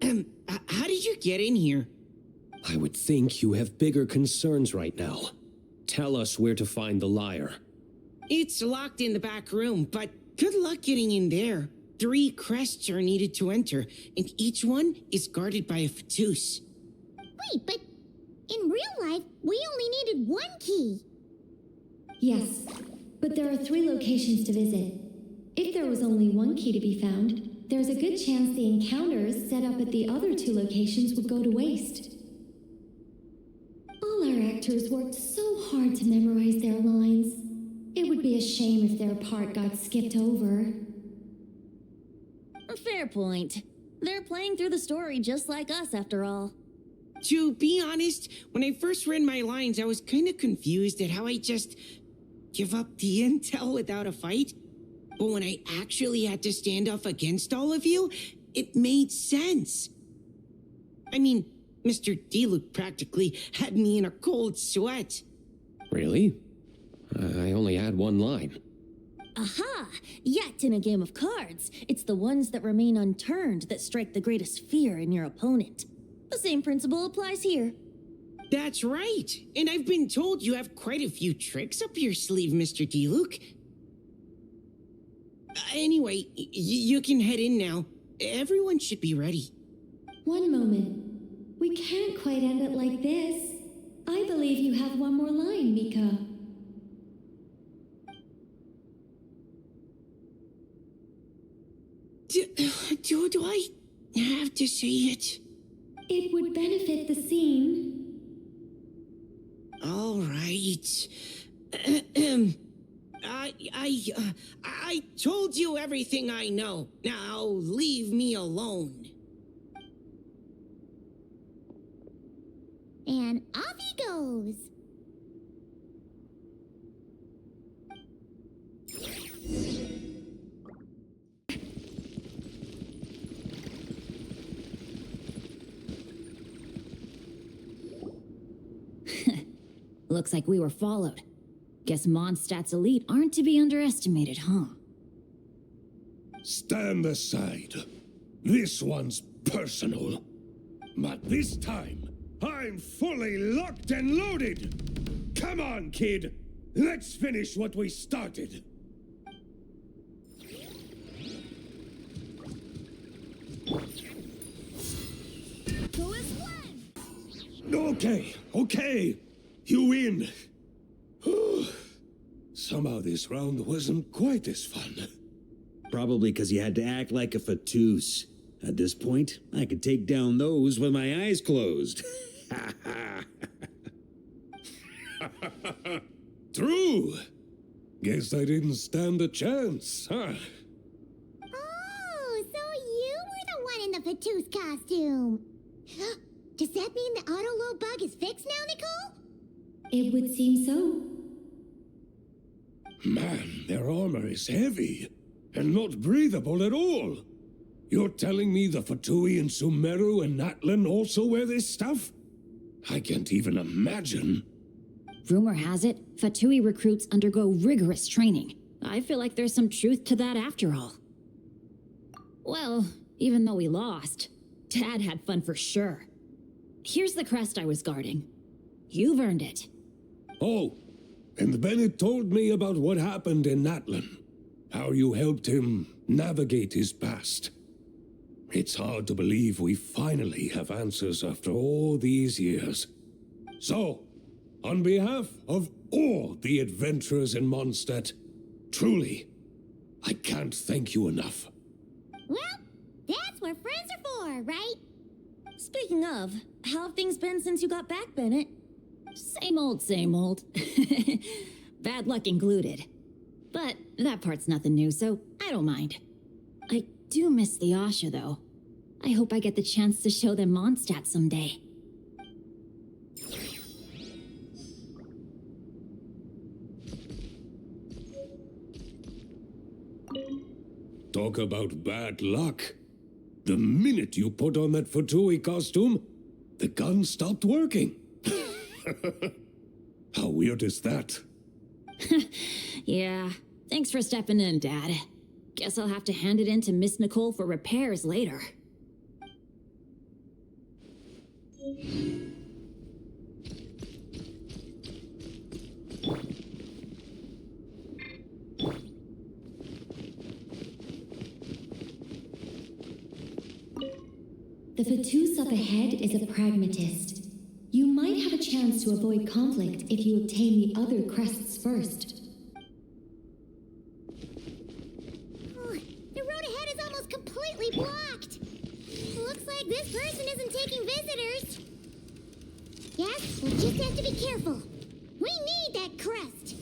Speaker 14: How did you get in here?
Speaker 9: I would think you have bigger concerns right now. Tell us where to find the lyre.
Speaker 14: It's locked in the back room, but good luck getting in there. 3 crests are needed to enter, and each one is guarded by a fatus.
Speaker 1: Wait, but in real life, we only needed 1 key.
Speaker 2: Yes, but there are 3 locations to visit. If there was only 1 key to be found, there's a good chance the encounters set up at the other 2 locations would go to waste. All our actors worked so hard to memorize their lines. It would be a shame if their part got skipped over.
Speaker 5: A fair point. They're playing through the story just like us, after all.
Speaker 14: To be honest, when I first read my lines, I was kind of confused at how I just give up the intel without a fight. But when I actually had to stand up against all of you, it made sense. I mean, Mr. Diluc practically had me in a cold sweat.
Speaker 9: Really? I only had 1 line.
Speaker 5: Aha! Yet in a game of cards, it's the ones that remain unturned that strike the greatest fear in your opponent. The same principle applies here.
Speaker 14: That's right. And I've been told you have quite a few tricks up your sleeve, Mr. Diluc. Anyway, you can head in now. Everyone should be ready.
Speaker 2: One moment. We can't quite end it like this. I believe you have 1 more line, Mika.
Speaker 14: Do I have to say it?
Speaker 2: It would benefit the scene.
Speaker 14: All right. I told you everything I know. Now leave me alone.
Speaker 1: And off he goes.
Speaker 5: Looks like we were followed. Guess Mondstadt's elite aren't to be underestimated, huh?
Speaker 4: Stand aside. This one's personal. But this time, I'm fully locked and loaded! Come on, kid! Let's finish what we started! Okay. You win. Somehow this round wasn't quite as fun.
Speaker 7: Probably because you had to act like a fatus. At this point, I could take down those with my eyes closed.
Speaker 4: True. Guess I didn't stand a chance, huh?
Speaker 1: Oh, so you were the one in the fatus costume. Does that mean the auto-load bug is fixed now, Nicole?
Speaker 2: It would seem so.
Speaker 4: Man, their armor is heavy and not breathable at all. You're telling me the Fatui in Sumeru and Natlan also wear this stuff? I can't even imagine.
Speaker 5: Rumor has it, Fatui recruits undergo rigorous training. I feel like there's some truth to that after all. Well, even though we lost, Dad had fun for sure. Here's the crest I was guarding. You've earned it.
Speaker 4: Oh, and Bennett told me about what happened in Natlan. How you helped him navigate his past. It's hard to believe we finally have answers after all these years. So, on behalf of all the adventurers in Mondstadt, truly, I can't thank you enough.
Speaker 1: Well, that's what friends are for, right?
Speaker 5: Speaking of, how have things been since you got back, Bennett? Same old, same old. Bad luck included. But that part's nothing new, so I don't mind. I do miss the Asha, though. I hope I get the chance to show them Mondstadt someday.
Speaker 4: Talk about bad luck. The minute you put on that Fatui costume, the gun stopped working. How weird is that?
Speaker 5: Yeah, thanks for stepping in, Dad. Guess I'll have to hand it in to Miss Nicole for repairs later.
Speaker 2: The fatus up ahead is a pragmatist. You might have a chance to avoid conflict if you obtain the other crests first.
Speaker 1: Oh, the road ahead is almost completely blocked. Looks like this person isn't taking visitors. Yes, we'll just have to be careful. We need that crest.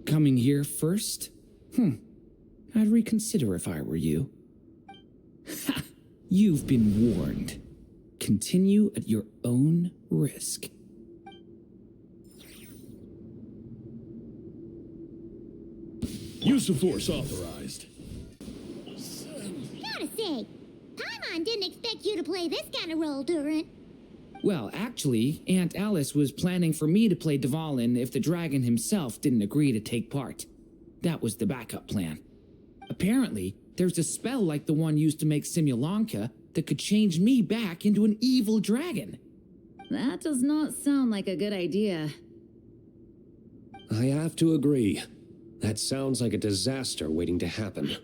Speaker 15: Coming here first? I'd reconsider if I were you. Ha! You've been warned. Continue at your own risk.
Speaker 4: Use of force authorized.
Speaker 1: Gotta say, Paimon didn't expect you to play this kind of role, Durant.
Speaker 15: Well, actually, Aunt Alice was planning for me to play Dvalin if the dragon himself didn't agree to take part. That was the backup plan. Apparently, there's a spell like the one used to make Simulanka that could change me back into an evil dragon.
Speaker 8: That does not sound like a good idea.
Speaker 9: I have to agree. That sounds like a disaster waiting to happen.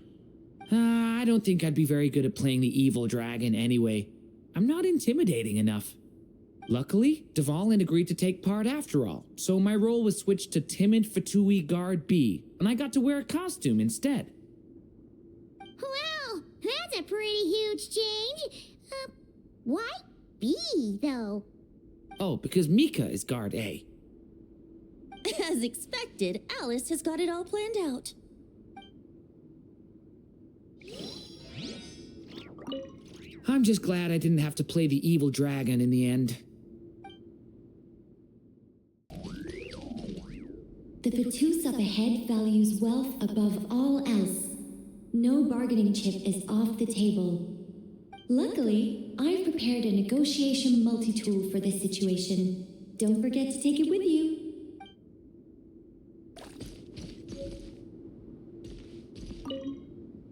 Speaker 15: I don't think I'd be very good at playing the evil dragon anyway. I'm not intimidating enough. Luckily, Dvalin agreed to take part after all, so my role was switched to timid Fatui Guard B, and I got to wear a costume instead.
Speaker 1: Wow, that's a pretty huge change. Why B, though?
Speaker 15: Oh, because Mika is Guard A.
Speaker 5: As expected, Alice has got it all planned out.
Speaker 15: I'm just glad I didn't have to play the evil dragon in the end.
Speaker 2: The fatus up ahead values wealth above all else. No bargaining chip is off the table. Luckily, I've prepared a negotiation multi-tool for this situation. Don't forget to take it with you.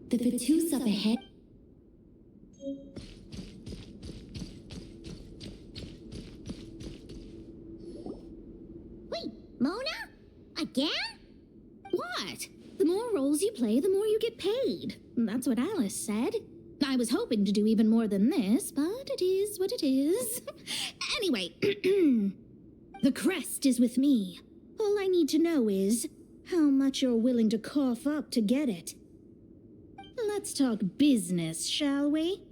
Speaker 2: The Fatou's up ahead.
Speaker 1: Wait, Mona? Again?
Speaker 3: What? The more roles you play, the more you get paid. That's what Alice said. I was hoping to do even more than this, but it is what it is. Anyway, the crest is with me. All I need to know is how much you're willing to cough up to get it. Let's talk business, shall we?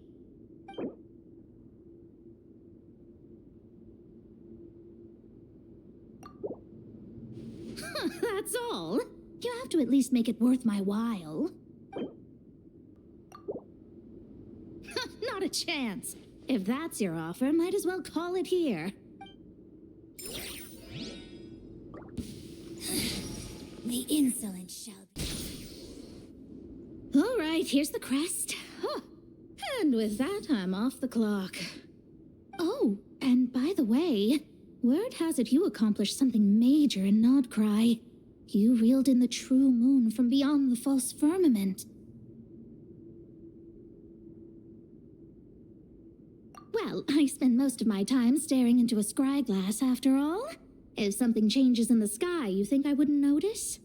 Speaker 3: That's all. You have to at least make it worth my while. Not a chance. If that's your offer, might as well call it here.
Speaker 1: The insolent shall be.
Speaker 3: All right, here's the crest. And with that, I'm off the clock. Oh, and by the way, word has it you accomplished something major in Nodcry. You reeled in the true moon from beyond the false firmament. Well, I spend most of my time staring into a scry glass, after all. If something changes in the sky, you think I wouldn't notice?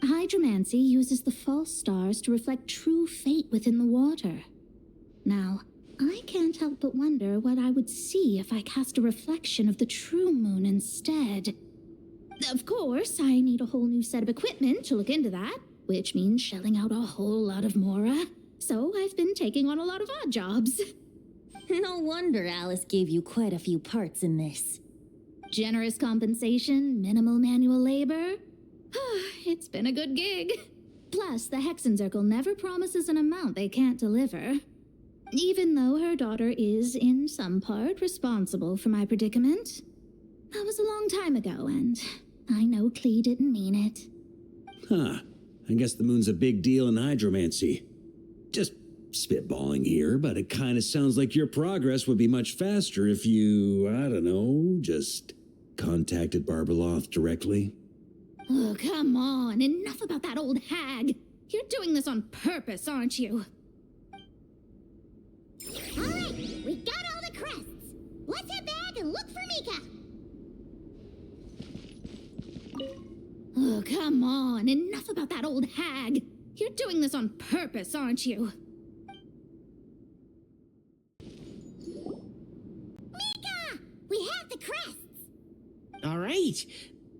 Speaker 3: Hydromancy uses the false stars to reflect true fate within the water. Now, I can't help but wonder what I would see if I cast a reflection of the true moon instead. Of course, I need a whole new set of equipment to look into that, which means shelling out a whole lot of mora. So I've been taking on a lot of odd jobs.
Speaker 5: No wonder Alice gave you quite a few parts in this.
Speaker 3: Generous compensation, minimal manual labor. It's been a good gig. Plus, the Hexencircle never promises an amount they can't deliver. Even though her daughter is, in some part, responsible for my predicament. That was a long time ago, and I know Klee didn't mean it.
Speaker 7: Huh. I guess the moon's a big deal in hydromancy. Just spitballing here, but it kind of sounds like your progress would be much faster if you, I don't know, just contacted Barbeloth directly.
Speaker 3: Oh, come on. Enough about that old hag. You're doing this on purpose, aren't you?
Speaker 1: All right, we got all the crests. Let's head back and look for Mika.
Speaker 3: Oh, come on. Enough about that old hag. You're doing this on purpose, aren't you?
Speaker 1: Mika! We have the crests!
Speaker 14: All right.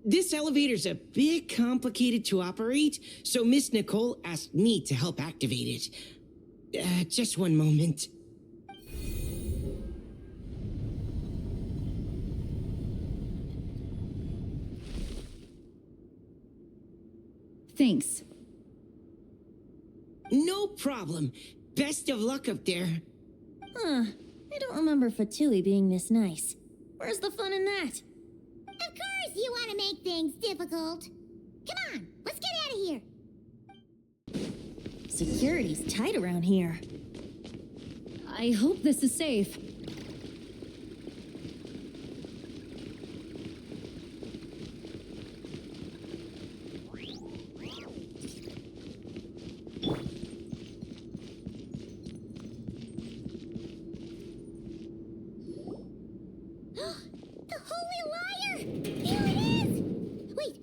Speaker 14: This elevator's a bit complicated to operate, so Miss Nicole asked me to help activate it. Just one moment.
Speaker 8: Thanks.
Speaker 14: No problem. Best of luck up there.
Speaker 5: Huh. I don't remember Fatui being this nice. Where's the fun in that?
Speaker 1: Of course you want to make things difficult. Come on, let's get out of here.
Speaker 5: Security's tight around here.
Speaker 8: I hope this is safe.
Speaker 1: The Holy Liar! Here it is! Wait,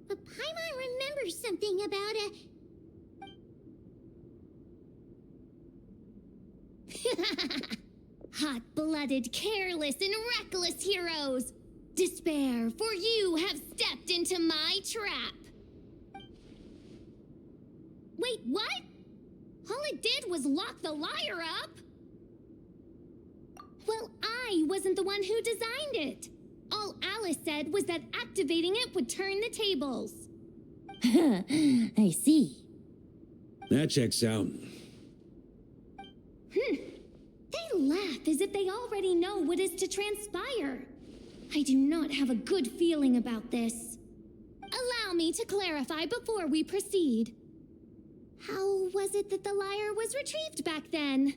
Speaker 1: but Paimon remembers something about
Speaker 3: Hot-blooded, careless, and reckless heroes! Despair, for you have stepped into my trap! Wait, what? All it did was lock the liar up? Well, I wasn't the one who designed it. All Alice said was that activating it would turn the tables.
Speaker 5: I see.
Speaker 7: That checks out.
Speaker 3: They laugh as if they already know what is to transpire. I do not have a good feeling about this. Allow me to clarify before we proceed. How was it that the lyre was retrieved back then?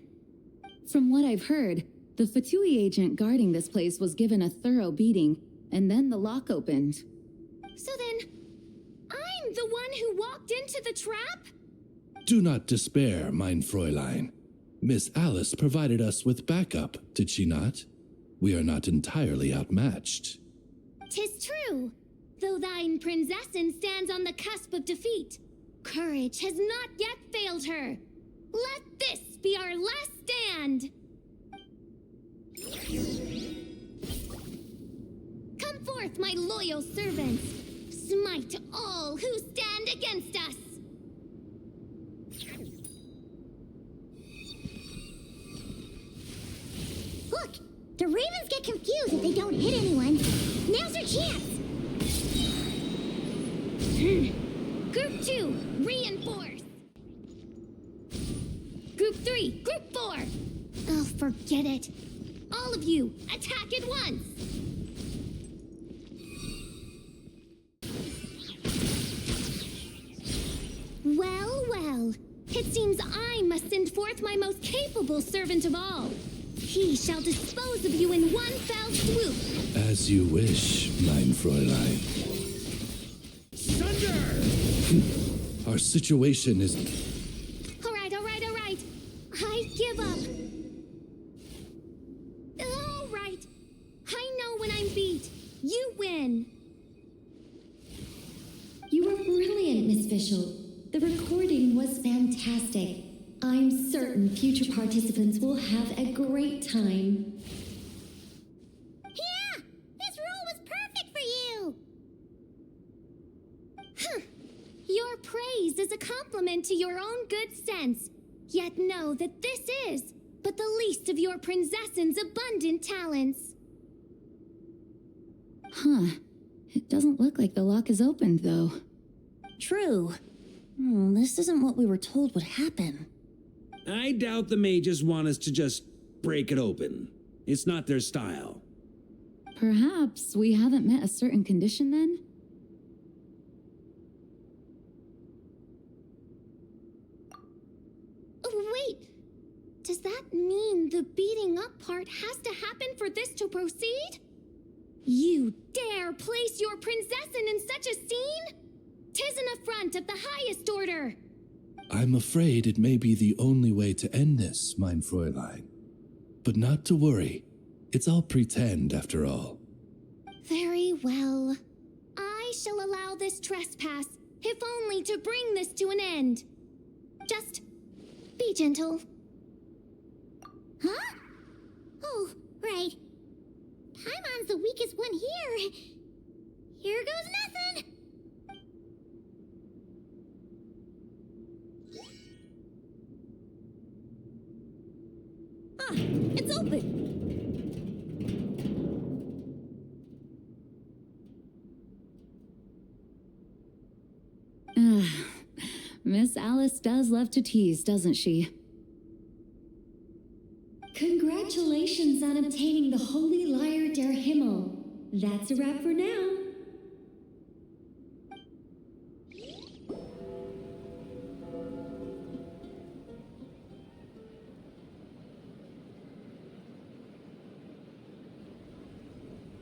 Speaker 8: From what I've heard, the Fatui agent guarding this place was given a thorough beating and then the lock opened.
Speaker 3: So then, I'm the one who walked into the trap?
Speaker 13: Do not despair, mein Fräulein. Miss Alice provided us with backup, did she not? We are not entirely outmatched.
Speaker 3: 'Tis true, though thine prinzessin stands on the cusp of defeat. Courage has not yet failed her. Let this be our last stand. Come forth, my loyal servants. Smite all who stand against us.
Speaker 1: Look, the ravens get confused if they don't hit anyone. Now's their chance.
Speaker 3: Group 2, reinforce. Group 3, Group 4. Oh, forget it. All of you, attack at once. Well, well. It seems I must send forth my most capable servant of all. He shall dispose of you in one fell swoop.
Speaker 13: As you wish, mein Fräulein.
Speaker 4: Sunder!
Speaker 13: Our situation is...
Speaker 3: All right. I give up. All right. I know when I'm beat. You win.
Speaker 2: You were brilliant, Miss Fischl. The recording was fantastic. I'm certain future participants will have a great time.
Speaker 1: Yeah, this role was perfect for you.
Speaker 3: Your praise is a compliment to your own good sense. Yet know that this is but the least of your princessin's abundant talents.
Speaker 8: Huh. It doesn't look like the lock is opened, though.
Speaker 5: True. This isn't what we were told would happen.
Speaker 7: I doubt the mages want us to just break it open. It's not their style.
Speaker 8: Perhaps we haven't met a certain condition then?
Speaker 3: Oh, wait. Does that mean the beating up part has to happen for this to proceed? You dare place your princessin in such a scene? 'Tis an affront of the highest order.
Speaker 13: I'm afraid it may be the only way to end this, mein Fräulein. But not to worry. It's all pretend, after all.
Speaker 3: Very well. I shall allow this trespass, if only to bring this to an end. Just be gentle.
Speaker 1: Huh? Oh, right. Paimon's the weakest one here. Here goes nothing.
Speaker 5: Ah, it's open.
Speaker 8: Miss Alice does love to tease, doesn't she?
Speaker 2: Congratulations on obtaining the Holy Lyre der Himmel. That's a wrap for now.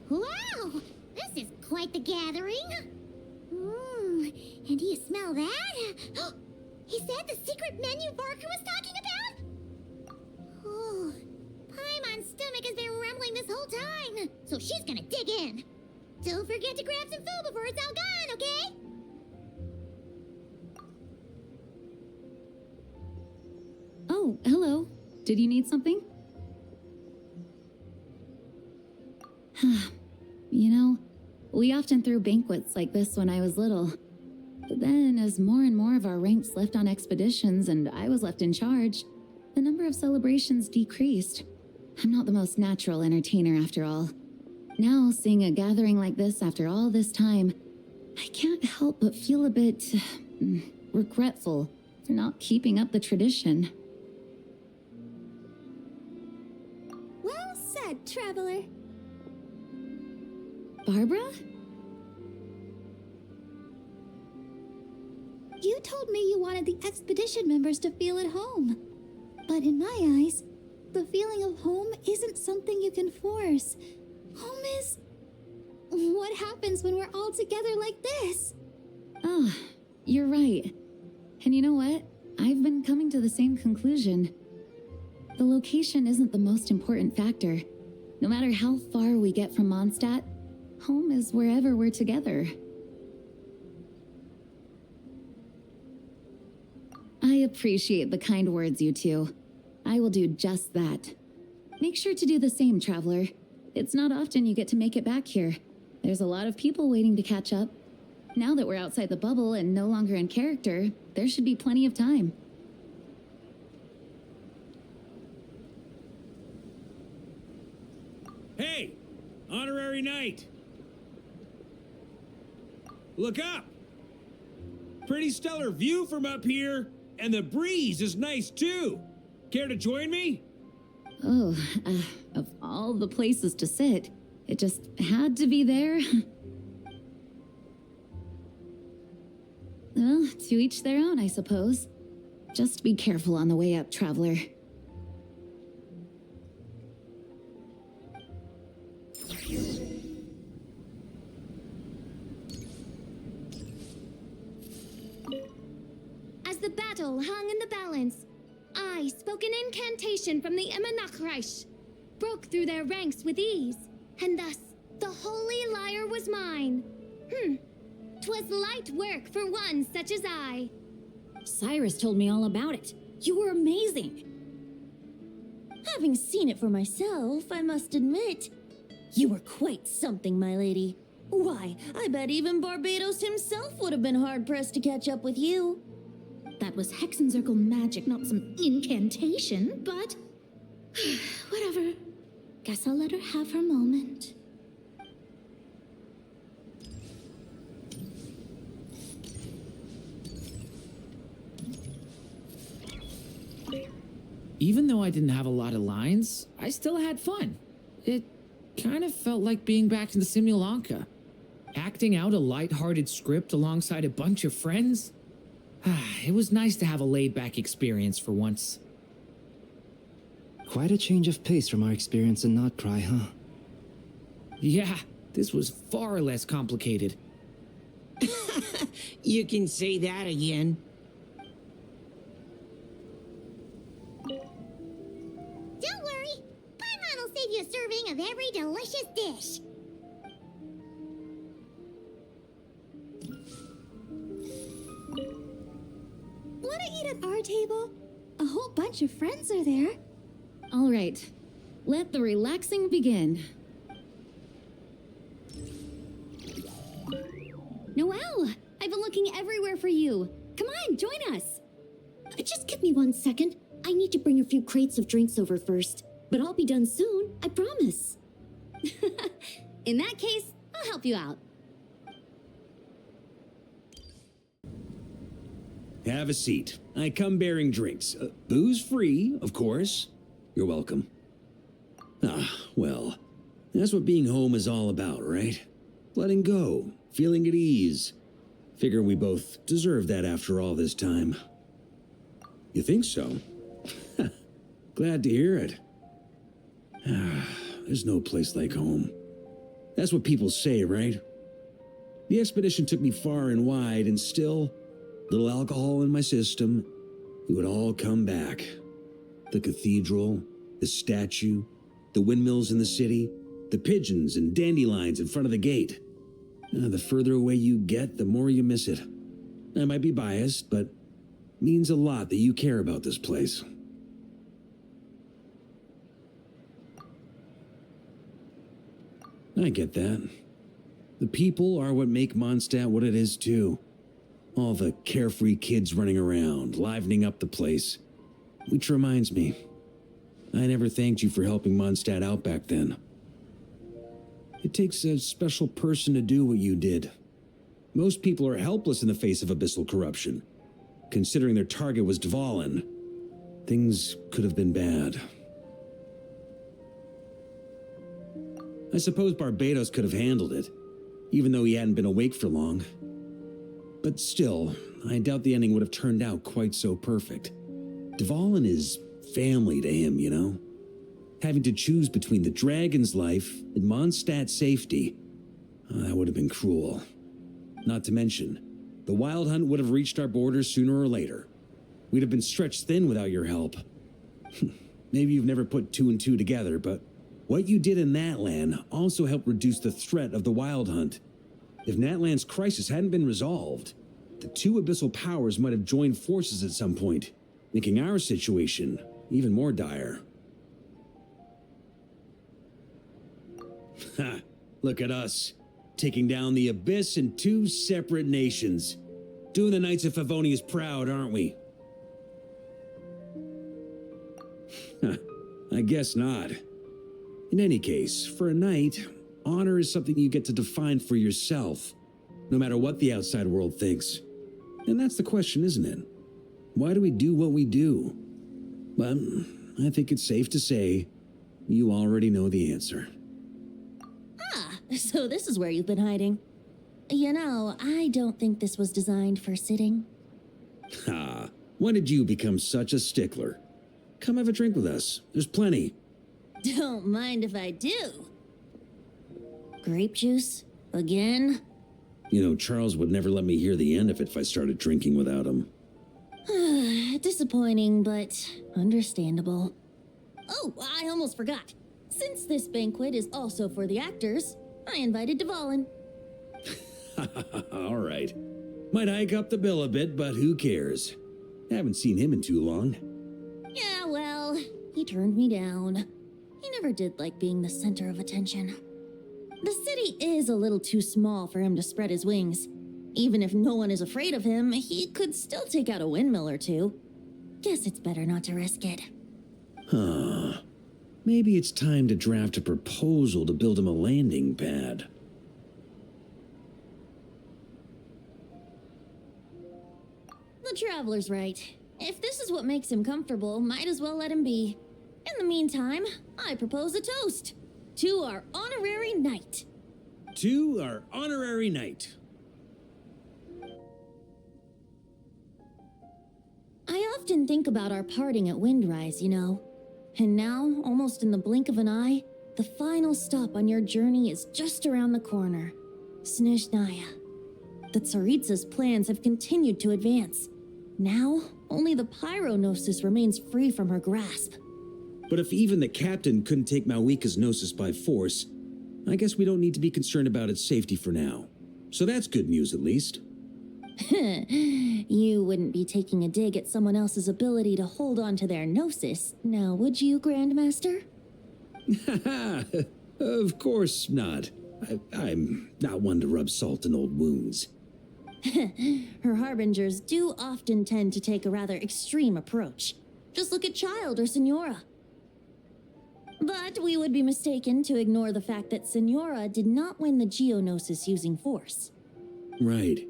Speaker 1: Wow, this is quite the gathering. And do you smell that? Is that the secret menu Varka was talking about? Oh, Paimon's stomach has been rumbling this whole time, so she's gonna dig in. Don't forget to grab some food before it's all gone, okay?
Speaker 8: Oh, hello. Did you need something? You know, we often threw banquets like this when I was little. But then, as more and more of our ranks left on expeditions and I was left in charge, the number of celebrations decreased. I'm not the most natural entertainer after all. Now, seeing a gathering like this after all this time, I can't help but feel a bit regretful for not keeping up the tradition.
Speaker 3: Well said, traveler.
Speaker 8: Barbara?
Speaker 3: You told me you wanted the expedition members to feel at home. But in my eyes, the feeling of home isn't something you can force. Home is What happens when we're all together like this?
Speaker 8: Oh, you're right. And you know what? I've been coming to the same conclusion. The location isn't the most important factor. No matter how far we get from Mondstadt, home is wherever we're together. I appreciate the kind words, you two. I will do just that. Make sure to do the same, traveler. It's not often you get to make it back here. There's a lot of people waiting to catch up. Now that we're outside the bubble and no longer in character, there should be plenty of time.
Speaker 7: Hey! Honorary Knight! Look up! Pretty stellar view from up here, and the breeze is nice too. Care to join me?
Speaker 8: Oh, of all the places to sit, it just had to be there. Well, to each their own, I suppose. Just be careful on the way up, traveler.
Speaker 3: As the battle hung in the balance, I spoke an incantation from the Emanachreich, broke through their ranks with ease, and thus the holy lyre was mine. 'Twas light work for one such as I.
Speaker 5: Cyrus told me all about it. You were amazing. Having seen it for myself, I must admit, you were quite something, my lady. Why, I bet even Barbados himself would have been hard-pressed to catch up with you.
Speaker 1: That was Hexencircle magic, not some incantation, but... whatever. Guess I'll let her have her moment.
Speaker 15: Even though I didn't have a lot of lines, I still had fun. It kind of felt like being back in the Simulanka. Acting out a light-hearted script alongside a bunch of friends. It was nice to have a laid-back experience for once.
Speaker 12: Quite a change of pace from our experience in Not Cry, huh?
Speaker 15: Yeah, this was far less complicated.
Speaker 14: You can say that again.
Speaker 1: Don't worry. Paimon will save you a serving of every delicious dish.
Speaker 3: Wanna eat at our table? A whole bunch of friends are there.
Speaker 8: All right, let the relaxing begin.
Speaker 3: Noelle, I've been looking everywhere for you. Come on, join us. Just give me 1 second. I need to bring a few crates of drinks over first. But I'll be done soon, I promise. In that case, I'll help you out.
Speaker 7: Have a seat. I come bearing drinks. Booze free, of course. You're welcome. Well, that's what being home is all about, right? Letting go, feeling at ease. Figure we both deserve that after all this time. You think so? Glad to hear it. There's no place like home. That's what people say, right? The expedition took me far and wide, and still, little alcohol in my system, it would all come back. The cathedral, the statue, the windmills in the city, the pigeons and dandelions in front of the gate. The further away you get, the more you miss it. I might be biased, but it means a lot that you care about this place. I get that. The people are what make Mondstadt what it is, too. All the carefree kids running around, livening up the place. Which reminds me, I never thanked you for helping Mondstadt out back then. It takes a special person to do what you did. Most people are helpless in the face of abyssal corruption. Considering their target was Dvalin, things could have been bad. I suppose Barbados could have handled it, even though he hadn't been awake for long. But still, I doubt the ending would have turned out quite so perfect. Dvalin is family to him, you know? Having to choose between the dragon's life and Mondstadt's safety. That would have been cruel. Not to mention, the Wild Hunt would have reached our borders sooner or later. We'd have been stretched thin without your help. Maybe you've never put two and two together, but what you did in Natlan also helped reduce the threat of the Wild Hunt. If Natlan's crisis hadn't been resolved, the two abyssal powers might have joined forces at some point, making our situation even more dire. Ha! Look at us, taking down the Abyss in two separate nations. Doing the Knights of Favonius proud, aren't we? I guess not. In any case, for a knight, honor is something you get to define for yourself, no matter what the outside world thinks. And that's the question, isn't it? Why do we do what we do? Well, I think it's safe to say you already know the answer.
Speaker 5: Ah, so this is where you've been hiding. You know, I don't think this was designed for sitting.
Speaker 7: Ha! When did you become such a stickler? Come have a drink with us. There's plenty.
Speaker 5: Don't mind if I do. Grape juice? Again?
Speaker 7: You know, Charles would never let me hear the end of it if I started drinking without him.
Speaker 5: Disappointing, but understandable. Oh, I almost forgot. Since this banquet is also for the actors, I invited Dvalin.
Speaker 7: All right. Might hike up the bill a bit, but who cares? Haven't seen him in too long.
Speaker 5: Yeah, well, he turned me down. He never did like being the center of attention. The city is a little too small for him to spread his wings. Even if no one is afraid of him, he could still take out a windmill or two. Guess it's better not to risk it.
Speaker 7: Huh. Maybe it's time to draft a proposal to build him a landing pad.
Speaker 5: The traveler's right. If this is what makes him comfortable, might as well let him be. In the meantime, I propose a toast to our honorary knight.
Speaker 7: To our honorary knight.
Speaker 5: I often think about our parting at Windrise, you know. And now, almost in the blink of an eye, the final stop on your journey is just around the corner. Snezhnaya. The Tsaritsa's plans have continued to advance. Now, only the Pyronosis remains free from her grasp.
Speaker 7: But if even the captain couldn't take Malwika's Gnosis by force, I guess we don't need to be concerned about its safety for now. So that's good news, at least.
Speaker 5: You wouldn't be taking a dig at someone else's ability to hold on to their Gnosis, now would you, Grandmaster?
Speaker 7: Of course not. I'm not one to rub salt in old wounds.
Speaker 5: Her harbingers do often tend to take a rather extreme approach. Just look at Child or Signora. But we would be mistaken to ignore the fact that Signora did not win the Geonosis using force.
Speaker 7: Right.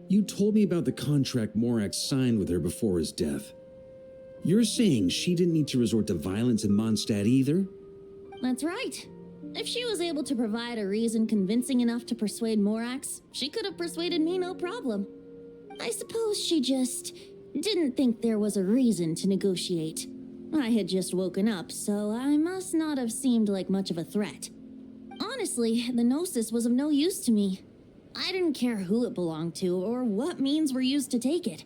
Speaker 7: You told me about the contract Morax signed with her before his death. You're saying she didn't need to resort to violence in Mondstadt either?
Speaker 5: That's right. If she was able to provide a reason convincing enough to persuade Morax, she could have persuaded me no problem. I suppose she just didn't think there was a reason to negotiate. I had just woken up, so I must not have seemed like much of a threat. Honestly, the Gnosis was of no use to me. I didn't care who it belonged to or what means were used to take it.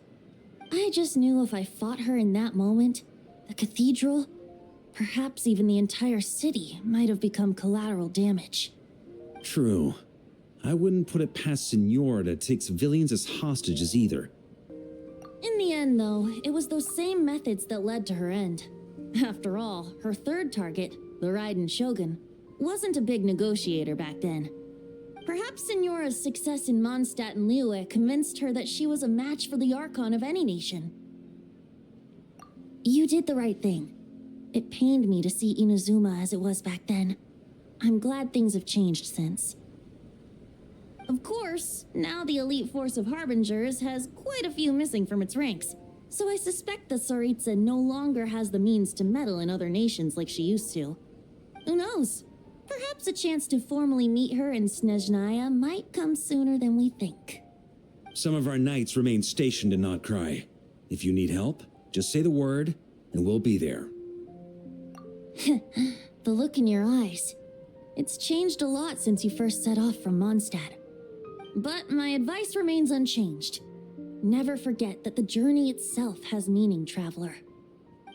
Speaker 5: I just knew if I fought her in that moment, the cathedral, perhaps even the entire city, might have become collateral damage.
Speaker 7: True. I wouldn't put it past Signora to take civilians as hostages either.
Speaker 5: In the end, though, it was those same methods that led to her end. After all, her third target, the Raiden Shogun, wasn't a big negotiator back then. Perhaps Signora's success in Mondstadt and Liyue convinced her that she was a match for the Archon of any nation. You did the right thing. It pained me to see Inazuma as it was back then. I'm glad things have changed since. Of course, now the elite force of Harbingers has quite a few missing from its ranks, so I suspect the Tsaritsa no longer has the means to meddle in other nations like she used to. Who knows? Perhaps a chance to formally meet her in Snezhnaya might come sooner than we think.
Speaker 7: Some of our knights remain stationed in Not Cry. If you need help, just say the word, and we'll be there.
Speaker 5: The look in your eyes. It's changed a lot since you first set off from Mondstadt. But my advice remains unchanged. Never forget that the journey itself has meaning, traveler.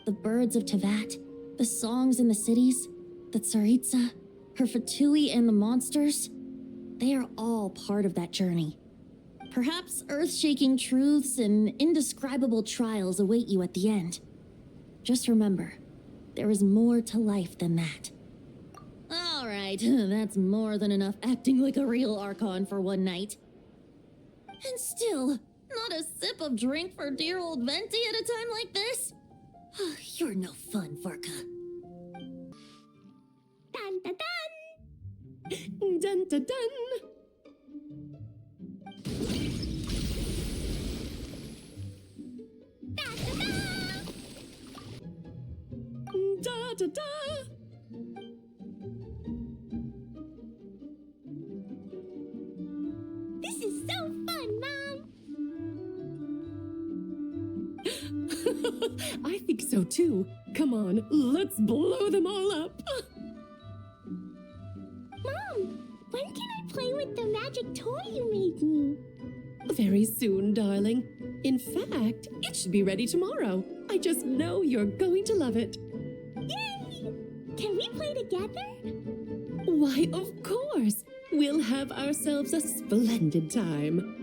Speaker 5: The birds of Tevat, the songs in the cities, the Tsaritsa, her Fatui and the monsters, they are all part of that journey. Perhaps earth-shaking truths and indescribable trials await you at the end. Just remember, there is more to life than that. All right, that's more than enough acting like a real Archon for one night. And still, not a sip of drink for dear old Venti at a time like this? You're no fun, Varka.
Speaker 3: Dun dun dun!
Speaker 6: Dun dun dun! Da da da!
Speaker 3: This is so fun, Mom!
Speaker 6: I think so too. Come on, let's blow them all up.
Speaker 3: Mom, when can I play with the magic toy you made me?
Speaker 6: Very soon, darling. In fact, it should be ready tomorrow. I just know you're going to love it.
Speaker 3: Yay! Can we play together?
Speaker 6: Why, of course. We'll have ourselves a splendid time.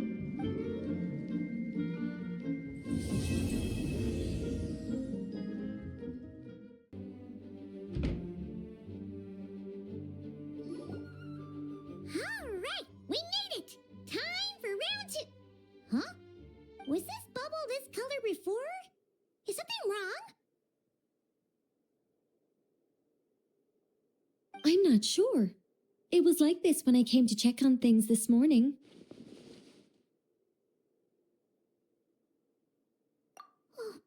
Speaker 1: Alright, we made it! Time for round 2. Huh? Was this bubble this color before? Is something wrong?
Speaker 2: I'm not sure. It was like this when I came to check on things this morning.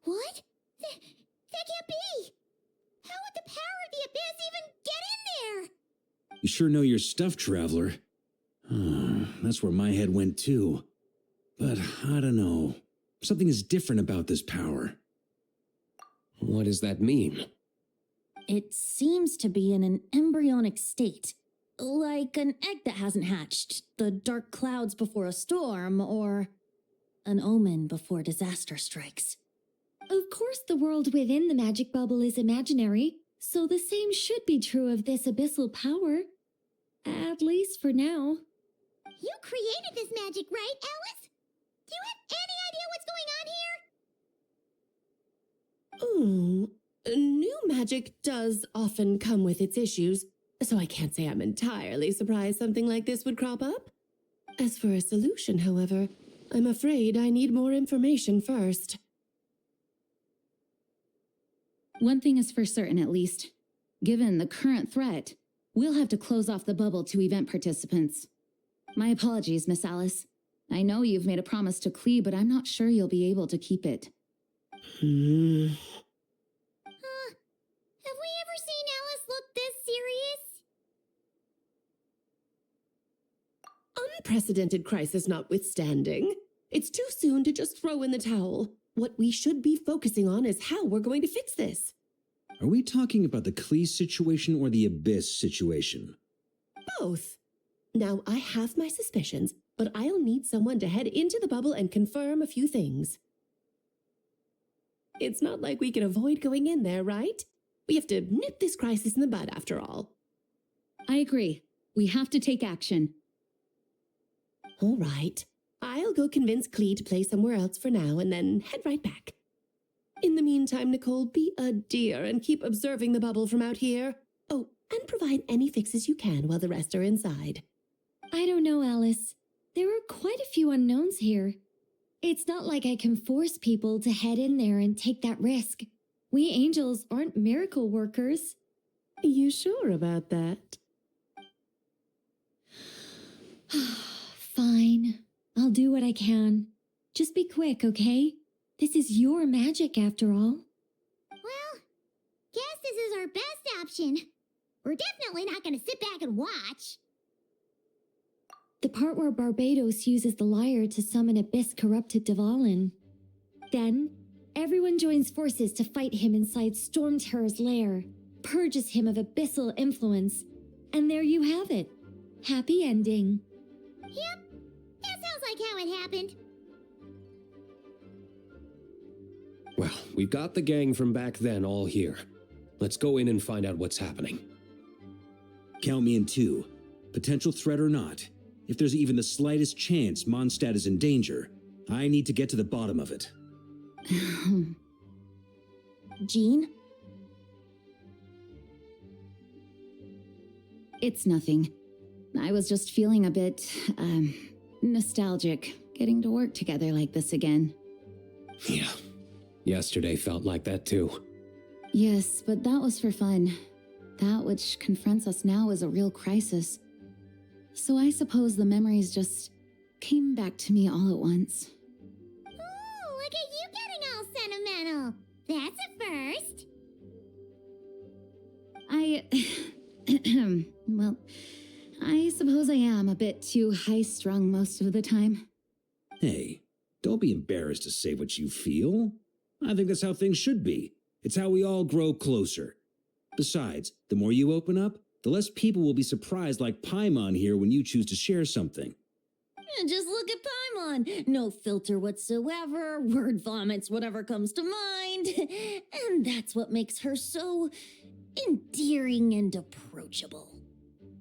Speaker 1: What? That can't be! How would the power of the abyss even get in there?
Speaker 7: You sure know your stuff, traveler. That's where my head went too. But I don't know. Something is different about this power.
Speaker 9: What does that mean?
Speaker 5: It seems to be in an embryonic state. Like an egg that hasn't hatched, the dark clouds before a storm, or an omen before disaster strikes.
Speaker 2: Of course, the world within the magic bubble is imaginary, so the same should be true of this abyssal power. At least for now.
Speaker 1: You created this magic, right, Alice? Do you have any idea what's going on here?
Speaker 6: New magic does often come with its issues, so I can't say I'm entirely surprised something like this would crop up. As for a solution, however, I'm afraid I need more information first.
Speaker 8: One thing is for certain, at least. Given the current threat, we'll have to close off the bubble to event participants. My apologies, Miss Alice. I know you've made a promise to Klee, but I'm not sure you'll be able to keep it.
Speaker 1: Have we ever seen Alice look this serious?
Speaker 6: Unprecedented crisis notwithstanding, it's too soon to just throw in the towel. What we should be focusing on is how we're going to fix this.
Speaker 7: Are we talking about the Klee situation or the Abyss situation?
Speaker 6: Both. Now, I have my suspicions, but I'll need someone to head into the bubble and confirm a few things. It's not like we can avoid going in there, right? We have to nip this crisis in the bud, after all.
Speaker 8: I agree. We have to take action.
Speaker 6: All right. I'll go convince Klee to play somewhere else for now and then head right back. In the meantime, Nicole, be a dear and keep observing the bubble from out here. Oh, and provide any fixes you can while the rest are inside.
Speaker 2: I don't know, Alice. There are quite a few unknowns here. It's not like I can force people to head in there and take that risk. We angels aren't miracle workers.
Speaker 6: You sure about that?
Speaker 2: Fine. I'll do what I can. Just be quick, okay? This is your magic after all.
Speaker 1: Well, guess this is our best option. We're definitely not going to sit back and watch.
Speaker 2: The part where Barbados uses the lyre to summon abyss-corrupted Dvalin. Then, everyone joins forces to fight him inside Storm Terror's lair, purges him of abyssal influence, And there you have it. Happy ending.
Speaker 1: Yep, that sounds like how it happened.
Speaker 9: Well, we've got the gang from back then all here. Let's go in and find out what's happening.
Speaker 7: Count me in too. Potential threat or not, if there's even the slightest chance Mondstadt is in danger, I need to get to the bottom of it.
Speaker 5: Jean?
Speaker 8: It's nothing. I was just feeling a bit, nostalgic, getting to work together like this again.
Speaker 9: Yeah, yesterday felt like that too.
Speaker 8: Yes, but that was for fun. That which confronts us now is a real crisis. So I suppose the memories just came back to me all at once.
Speaker 1: Ooh, look at you getting all sentimental. That's a first.
Speaker 8: Well, I suppose I am a bit too high-strung most of the time.
Speaker 7: Hey, don't be embarrassed to say what you feel. I think that's how things should be. It's how we all grow closer. Besides, the more you open up, the less people will be surprised like Paimon here when you choose to share something.
Speaker 5: Just look at Paimon. No filter whatsoever, word vomits whatever comes to mind. And that's what makes her so endearing and approachable.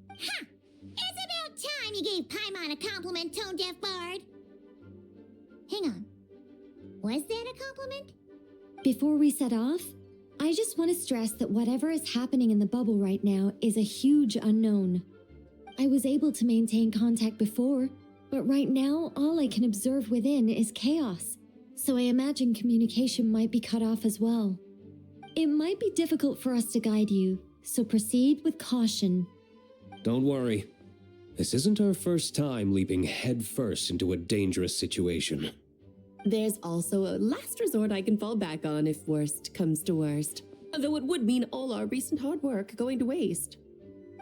Speaker 1: Ha! It's about time you gave Paimon a compliment, tone-deaf bard. Hang on. Was that a compliment?
Speaker 2: Before we set off, I just want to stress that whatever is happening in the bubble right now is a huge unknown. I was able to maintain contact before, but right now all I can observe within is chaos, so I imagine communication might be cut off as well. It might be difficult for us to guide you, so proceed with caution.
Speaker 9: Don't worry. This isn't our first time leaping headfirst into a dangerous situation.
Speaker 6: There's also a last resort I can fall back on if worst comes to worst. Though it would mean all our recent hard work going to waste.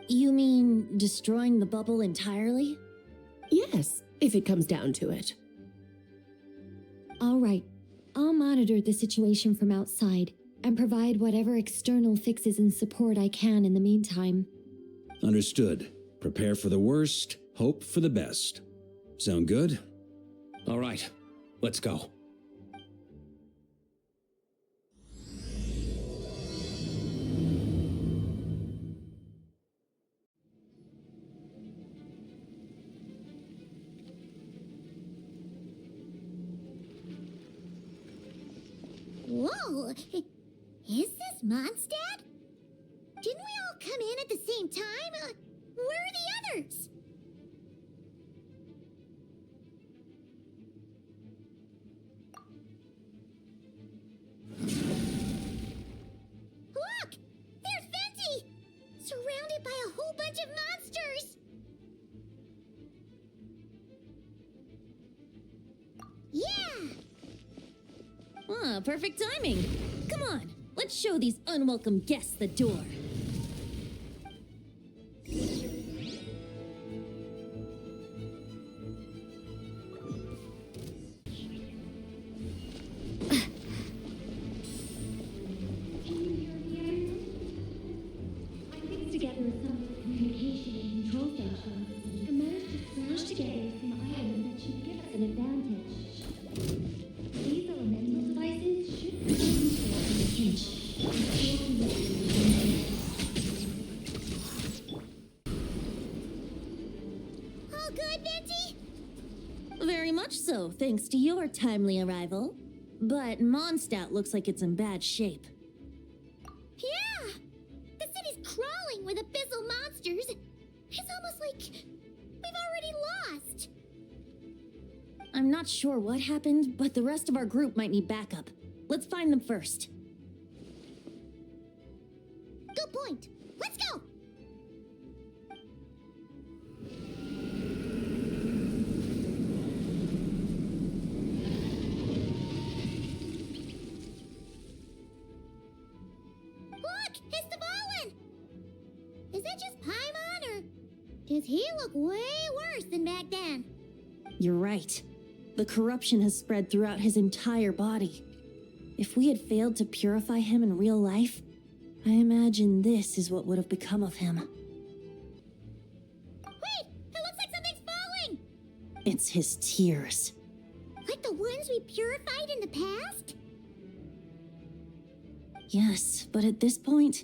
Speaker 5: You mean destroying the bubble entirely?
Speaker 6: Yes, if it comes down to it.
Speaker 2: All right, I'll monitor the situation from outside and provide whatever external fixes and support I can in the meantime.
Speaker 7: Understood. Prepare for the worst, hope for the best. Sound good?
Speaker 9: All right, let's go.
Speaker 1: Whoa! Is this Mondstadt? Didn't we all come in at the same time? Where are the others? Look! There's Venti! Surrounded by a whole bunch of monsters! Yeah!
Speaker 5: Ah, perfect timing. Come on, let's show these unwelcome guests the door.
Speaker 2: Together with some communication and control functions, and managed to smash together some items that should give us an advantage. These elemental devices should be useful in a pinch.
Speaker 1: All good, Venti?
Speaker 5: Very much so, thanks to your timely arrival. But Mondstadt looks like it's in bad shape.
Speaker 1: Yeah! The city's crawling with abyssal monsters. It's almost like we've already lost.
Speaker 5: I'm not sure what happened, but the rest of our group might need backup. Let's find them first.
Speaker 1: Good point. Let's go! Look! It's the Volin! Is that just Paimon, or does he look way worse than back then?
Speaker 5: You're right. The corruption has spread throughout his entire body. If we had failed to purify him in real life, I imagine this is what would have become of him. It's his tears.
Speaker 1: Like the ones we purified in the past?
Speaker 5: Yes, but at this point,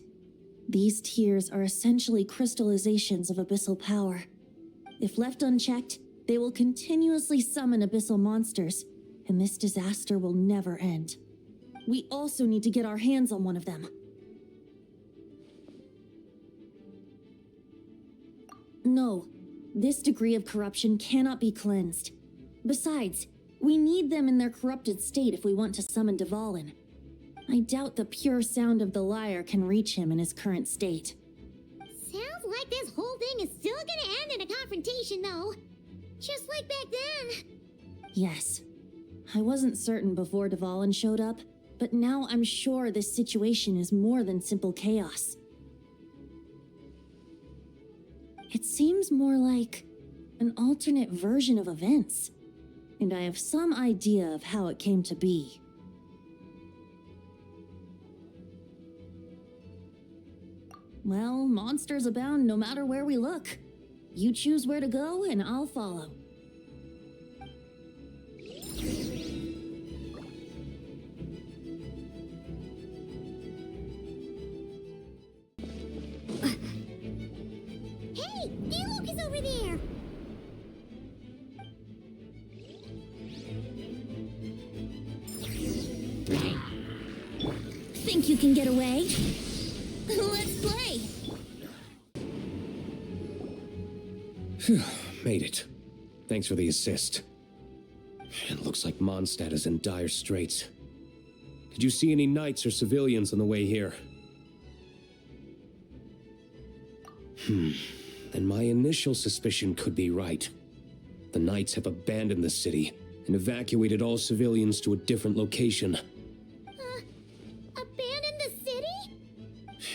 Speaker 5: these tears are essentially crystallizations of abyssal power. If left unchecked, they will continuously summon abyssal monsters, and this disaster will never end. We also need to get our hands on one of them. No, this degree of corruption cannot be cleansed. Besides, we need them in their corrupted state if we want to summon Dvalin. I doubt the pure sound of the lyre can reach him in his current state.
Speaker 1: Sounds like this whole thing is still gonna end in a confrontation, though. Just like back then.
Speaker 5: Yes. I wasn't certain before Dvalin showed up, but now I'm sure this situation is more than simple chaos. It seems more like an alternate version of events, and I have some idea of how it came to be. Well, monsters abound no matter where we look. You choose where to go, and I'll follow.
Speaker 1: Hey, diluc is over there!
Speaker 5: Think you can get away? Let's play!
Speaker 9: Made it. Thanks for the assist. It looks like Mondstadt is in dire straits. Did you see any knights or civilians on the way here? Then my initial suspicion could be right. The knights have abandoned the city and evacuated all civilians to a different location.
Speaker 1: Abandon the city?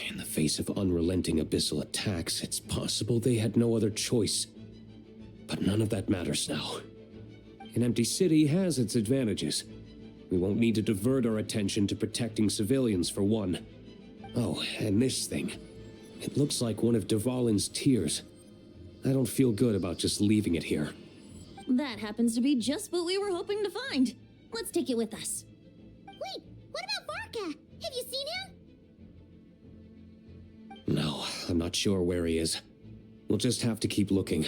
Speaker 9: In the face of unrelenting abyssal attacks, it's possible they had no other choice. But none of that matters now. An empty city has its advantages. We won't need to divert our attention to protecting civilians, for one. Oh, and this thing. It looks like one of Dvalin's tears. I don't feel good about just leaving it here.
Speaker 5: That happens to be just what we were hoping to find. Let's take it with us.
Speaker 1: Wait, what about Varka? Have you seen him?
Speaker 9: No, I'm not sure where he is. We'll just have to keep looking.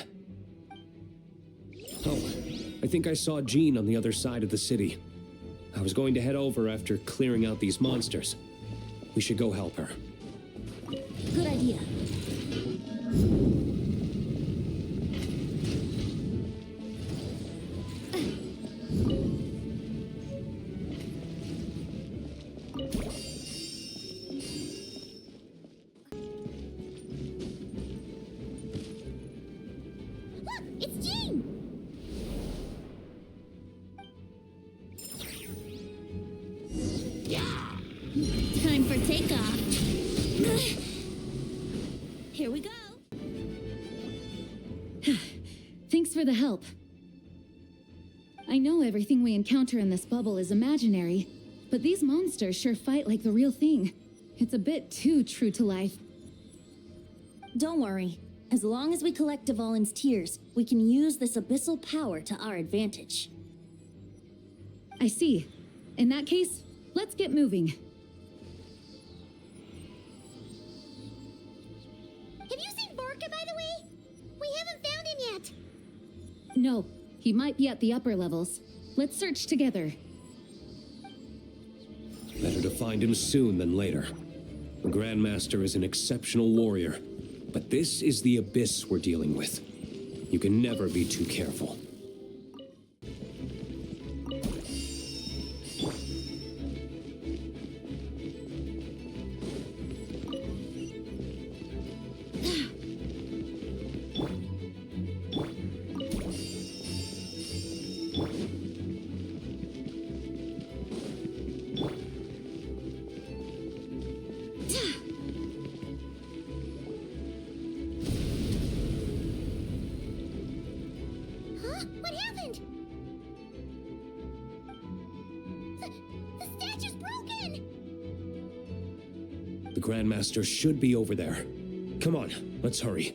Speaker 9: Oh, I think I saw Jean on the other side of the city. I was going to head over after clearing out these monsters. We should go help her.
Speaker 5: Good idea.
Speaker 1: Look, it's Jean!
Speaker 5: Time for takeoff. Here we go.
Speaker 8: Thanks for the help. I know everything we encounter in this bubble is imaginary, but these monsters sure fight like the real thing. It's a bit too true to life.
Speaker 5: Don't worry. As long as we collect Dvalin's tears, we can use this abyssal power to our advantage.
Speaker 8: I see. In that case, let's get moving.
Speaker 1: Have you seen Varka, by the way? We haven't found him yet.
Speaker 8: No, he might be at the upper levels. Let's search together.
Speaker 9: Better to find him soon than later. The Grandmaster is an exceptional warrior, but this is the abyss we're dealing with. You can never be too careful.
Speaker 1: Huh? What happened? The statue's broken!
Speaker 9: The Grandmaster should be over there. Come on, let's hurry.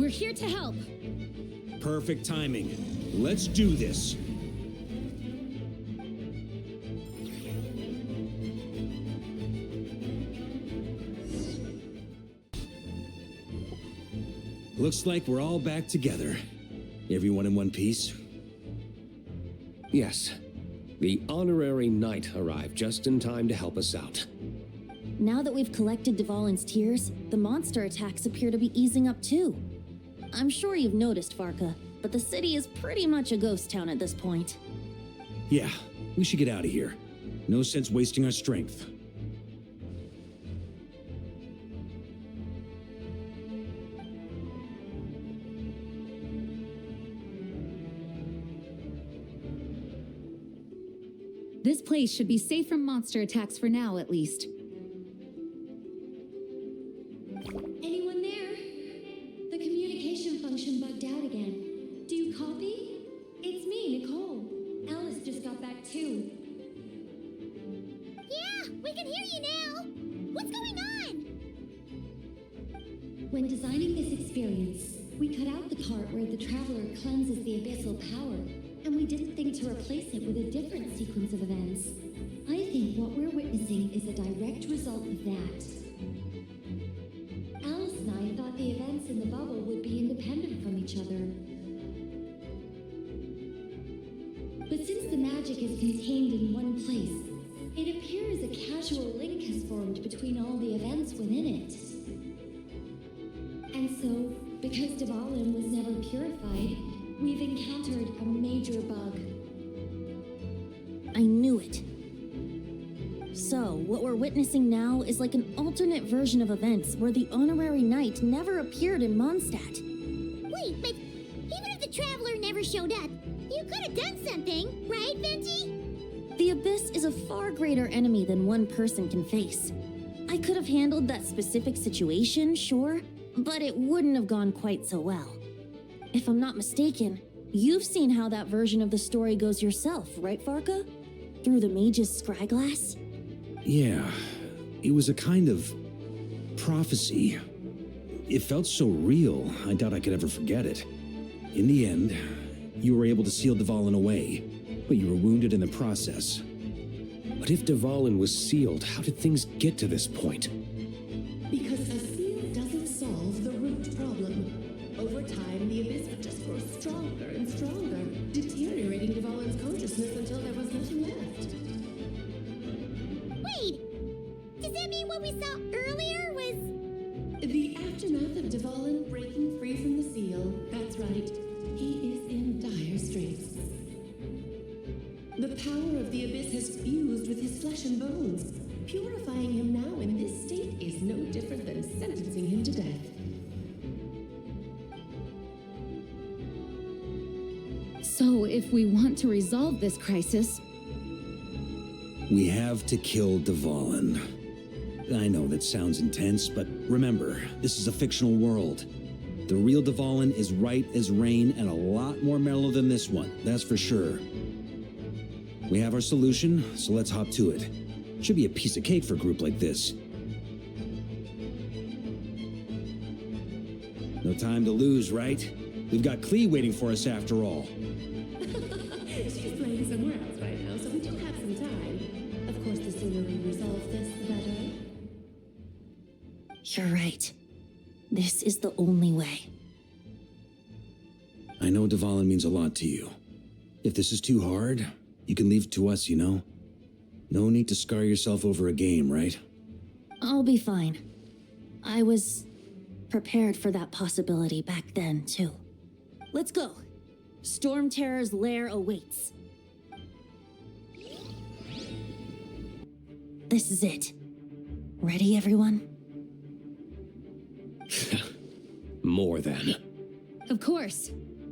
Speaker 8: We're here to help.
Speaker 7: Perfect timing. Let's do this. Looks like we're all back together. Everyone in one piece?
Speaker 9: Yes. The honorary knight arrived just in time to help us out.
Speaker 5: Now that we've collected Dvalin's tears, the monster attacks appear to be easing up too. I'm sure you've noticed, Varka, but the city is pretty much a ghost town at this point.
Speaker 7: Yeah, we should get out of here. No sense wasting our strength.
Speaker 8: This place should be safe from monster attacks for now, at least.
Speaker 2: Anyone there? The communication function bugged out again. Do you copy? It's me, Nicole. Alice just got back too.
Speaker 1: Yeah, we can hear you now. What's going on?
Speaker 2: When designing this experience, we cut out the part where the traveler cleanses the abyssal power, and we didn't think to replace it with a different sequence of events. I think what we're witnessing is a direct result of that. Alice and I thought the events in the bubble would be independent from each other. But since the magic is contained in one place, it appears a casual link has formed between all the events within it. And so, because Dvalin was never purified, we've encountered a major bug.
Speaker 5: I knew it. So, what we're witnessing now is like an alternate version of events where the honorary knight never appeared in Mondstadt.
Speaker 1: Wait, but even if the traveler never showed up, you could have done something, right, Venti?
Speaker 5: The Abyss is a far greater enemy than one person can face. I could have handled that specific situation, sure, but it wouldn't have gone quite so well. If I'm not mistaken, you've seen how that version of the story goes yourself, right, Varka? Through the mage's scryglass?
Speaker 7: Yeah, it was a kind of prophecy. It felt so real, I doubt I could ever forget it. In the end, you were able to seal Dvalin away, but you were wounded in the process.
Speaker 9: But if Dvalin was sealed, how did things get to this point?
Speaker 6: Because a seal doesn't solve the root problem. Over time, the abyss would just grow stronger and stronger, deteriorating Dvalin's consciousness until there was nothing left.
Speaker 1: Wait, does that mean what we saw earlier was...
Speaker 6: The aftermath of Dvalin breaking free from the seal, that's right. He is in dire straits. The power of the abyss has fused with his flesh and bones. Purifying him now in this state is no different than sentencing him to death.
Speaker 8: So, if we want to resolve this crisis...
Speaker 7: We have to kill Dvalin. I know that sounds intense, but remember, this is a fictional world. The real Dvalin is right as rain and a lot more mellow than this one, that's for sure. We have our solution, so let's hop to it. Should be a piece of cake for a group like this. No time to lose, right? We've got Klee waiting for us after all.
Speaker 6: She's playing somewhere else right now, so we do have some time. Of course, the sooner we resolve this, the better.
Speaker 5: You're right. This is the only way.
Speaker 7: I know Dvalin means a lot to you. If this is too hard, you can leave it to us, you know? No need to scar yourself over a game, right?
Speaker 5: I'll be fine. I was prepared for that possibility back then, too. Let's go. Storm Terror's lair awaits. This is it. Ready, everyone?
Speaker 9: More than.
Speaker 8: Of course.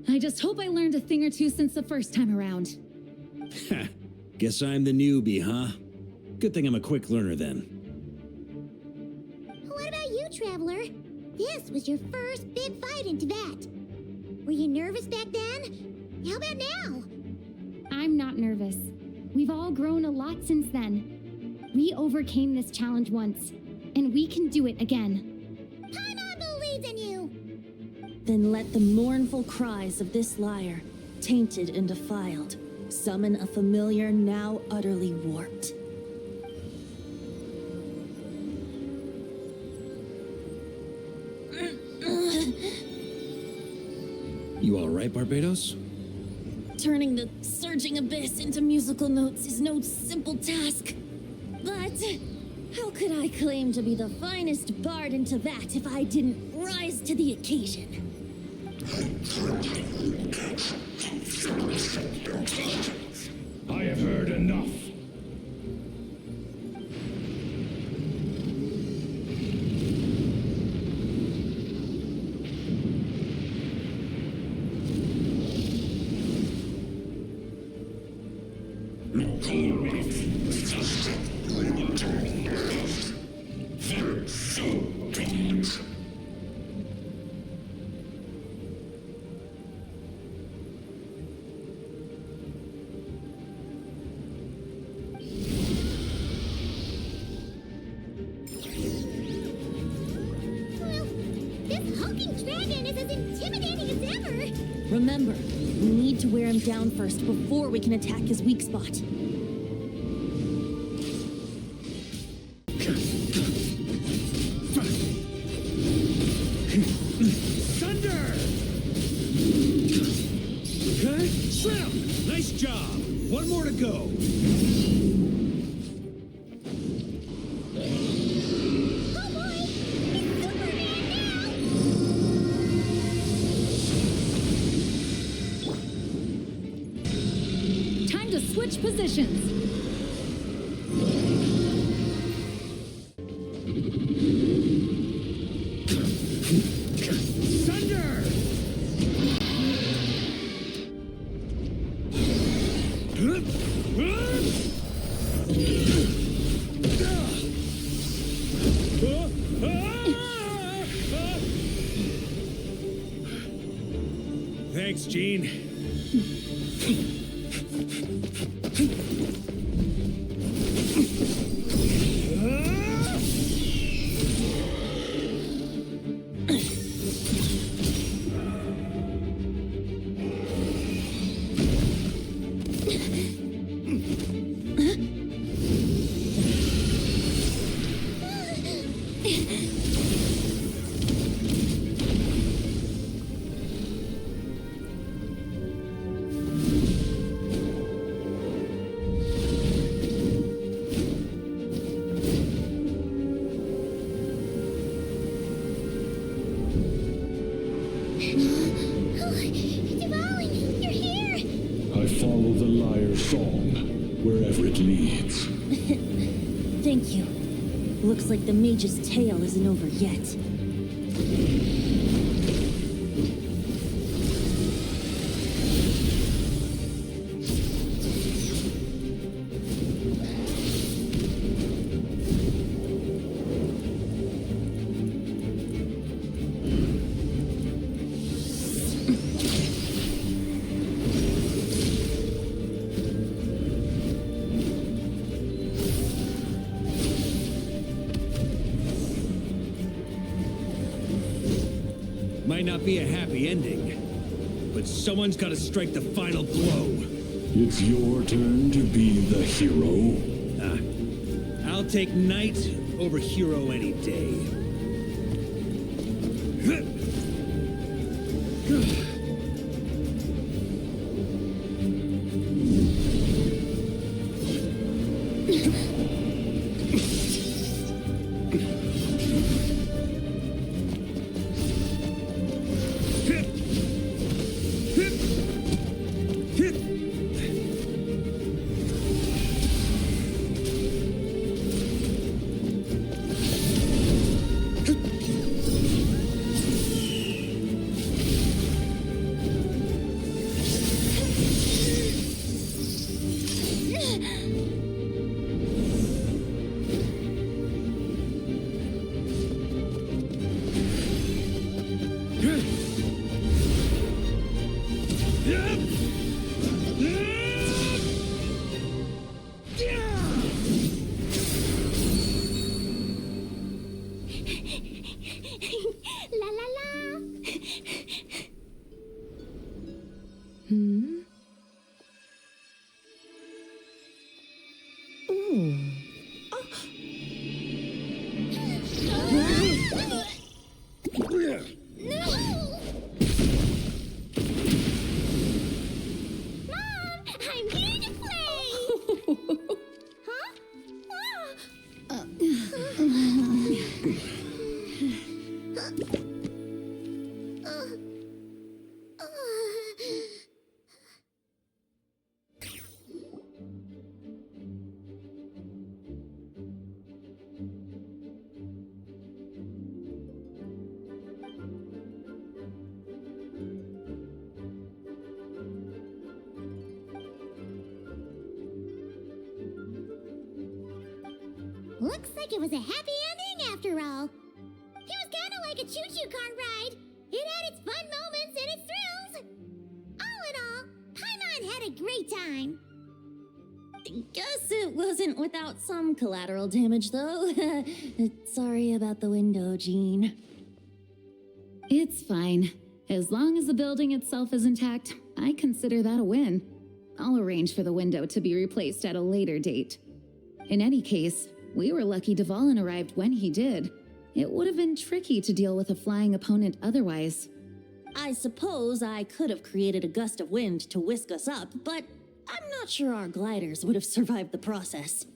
Speaker 8: I just hope I learned a thing or two since the first time around.
Speaker 7: Guess I'm the newbie, huh? Good thing I'm a quick learner then.
Speaker 1: What about you, Traveler? This was your first big fight in Tibet. Were you nervous back then? How about now?
Speaker 3: I'm not nervous. We've all grown a lot since then. We overcame this challenge once, and we can do it again.
Speaker 1: Paimon believes in you!
Speaker 5: Then let the mournful cries of this lyre, tainted and defiled, summon a familiar now utterly warped.
Speaker 7: You all right, Barbados?
Speaker 5: Turning the surging abyss into musical notes is no simple task. But how could I claim to be the finest bard in Teyvat if I didn't rise to the occasion?
Speaker 4: I have heard enough.
Speaker 1: This hulking dragon is as intimidating as ever!
Speaker 5: Remember, we need to wear him down first before we can attack his weak spot.
Speaker 7: Thunder! Okay, Slim! Nice job! One more to go.
Speaker 1: Oh boy! It's Superman now!
Speaker 8: Time to switch positions.
Speaker 7: Thunder! Thanks, Gene.
Speaker 1: Devouring, you're here!
Speaker 4: I follow the lyre's song, wherever it leads.
Speaker 5: Thank you. Looks like the mage's tale isn't over yet.
Speaker 7: Might not be a happy ending, but someone's got to strike the final blow.
Speaker 4: It's your turn to be the hero.
Speaker 7: I'll take knight over hero any day.
Speaker 3: La la la!
Speaker 1: Looks like it was a happy ending after all. It was kind of like a choo-choo car ride. It had its fun moments and its thrills. All in all, Paimon had a great time.
Speaker 5: Guess it wasn't without some collateral damage, though. Sorry about the window, Jean.
Speaker 8: It's fine. As long as the building itself is intact, I consider that a win. I'll arrange for the window to be replaced at a later date. In any case, we were lucky Dvalin arrived when he did. It would have been tricky to deal with a flying opponent otherwise.
Speaker 5: I suppose I could have created a gust of wind to whisk us up, but I'm not sure our gliders would have survived the process.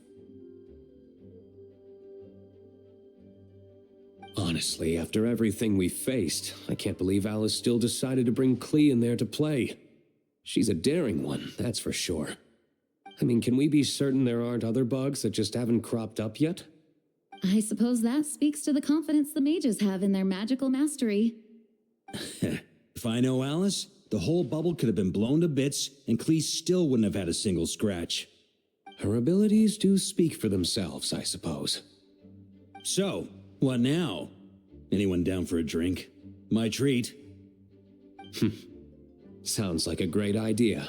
Speaker 9: Honestly, after everything we faced, I can't believe Alice still decided to bring Klee in there to play. She's a daring one, that's for sure. I mean, can we be certain there aren't other bugs that just haven't cropped up yet?
Speaker 8: I suppose that speaks to the confidence the mages have in their magical mastery.
Speaker 7: If I know Alice, the whole bubble could have been blown to bits, and Klee still wouldn't have had a single scratch.
Speaker 9: Her abilities do speak for themselves, I suppose.
Speaker 7: So, what now? Anyone down for a drink? My treat.
Speaker 9: Sounds like a great idea.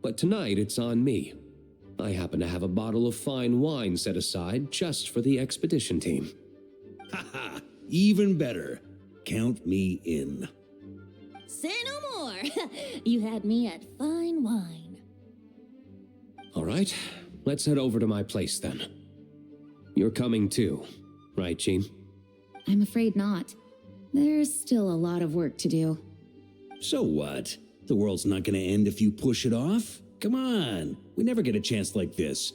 Speaker 9: But tonight it's on me. I happen to have a bottle of fine wine set aside just for the expedition team.
Speaker 7: Haha, even better. Count me in.
Speaker 5: Say no more. You had me at fine wine.
Speaker 9: All right, let's head over to my place then. You're coming too, right, Jean?
Speaker 8: I'm afraid not. There's still a lot of work to do.
Speaker 7: So what? The world's not gonna end if you push it off? Come on, we never get a chance like this.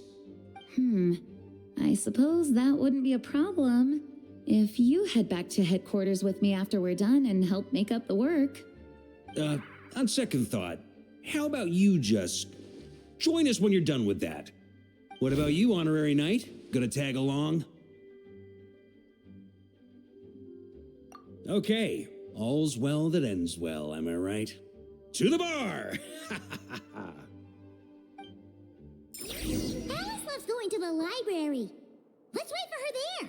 Speaker 8: I suppose that wouldn't be a problem if you head back to headquarters with me after we're done and help make up the work.
Speaker 7: On second thought, how about you just join us when you're done with that? What about you, Honorary Knight? Gonna tag along? Okay, all's well that ends well, am I right? To the bar!
Speaker 1: Alice loves going to the library. Let's wait for her there.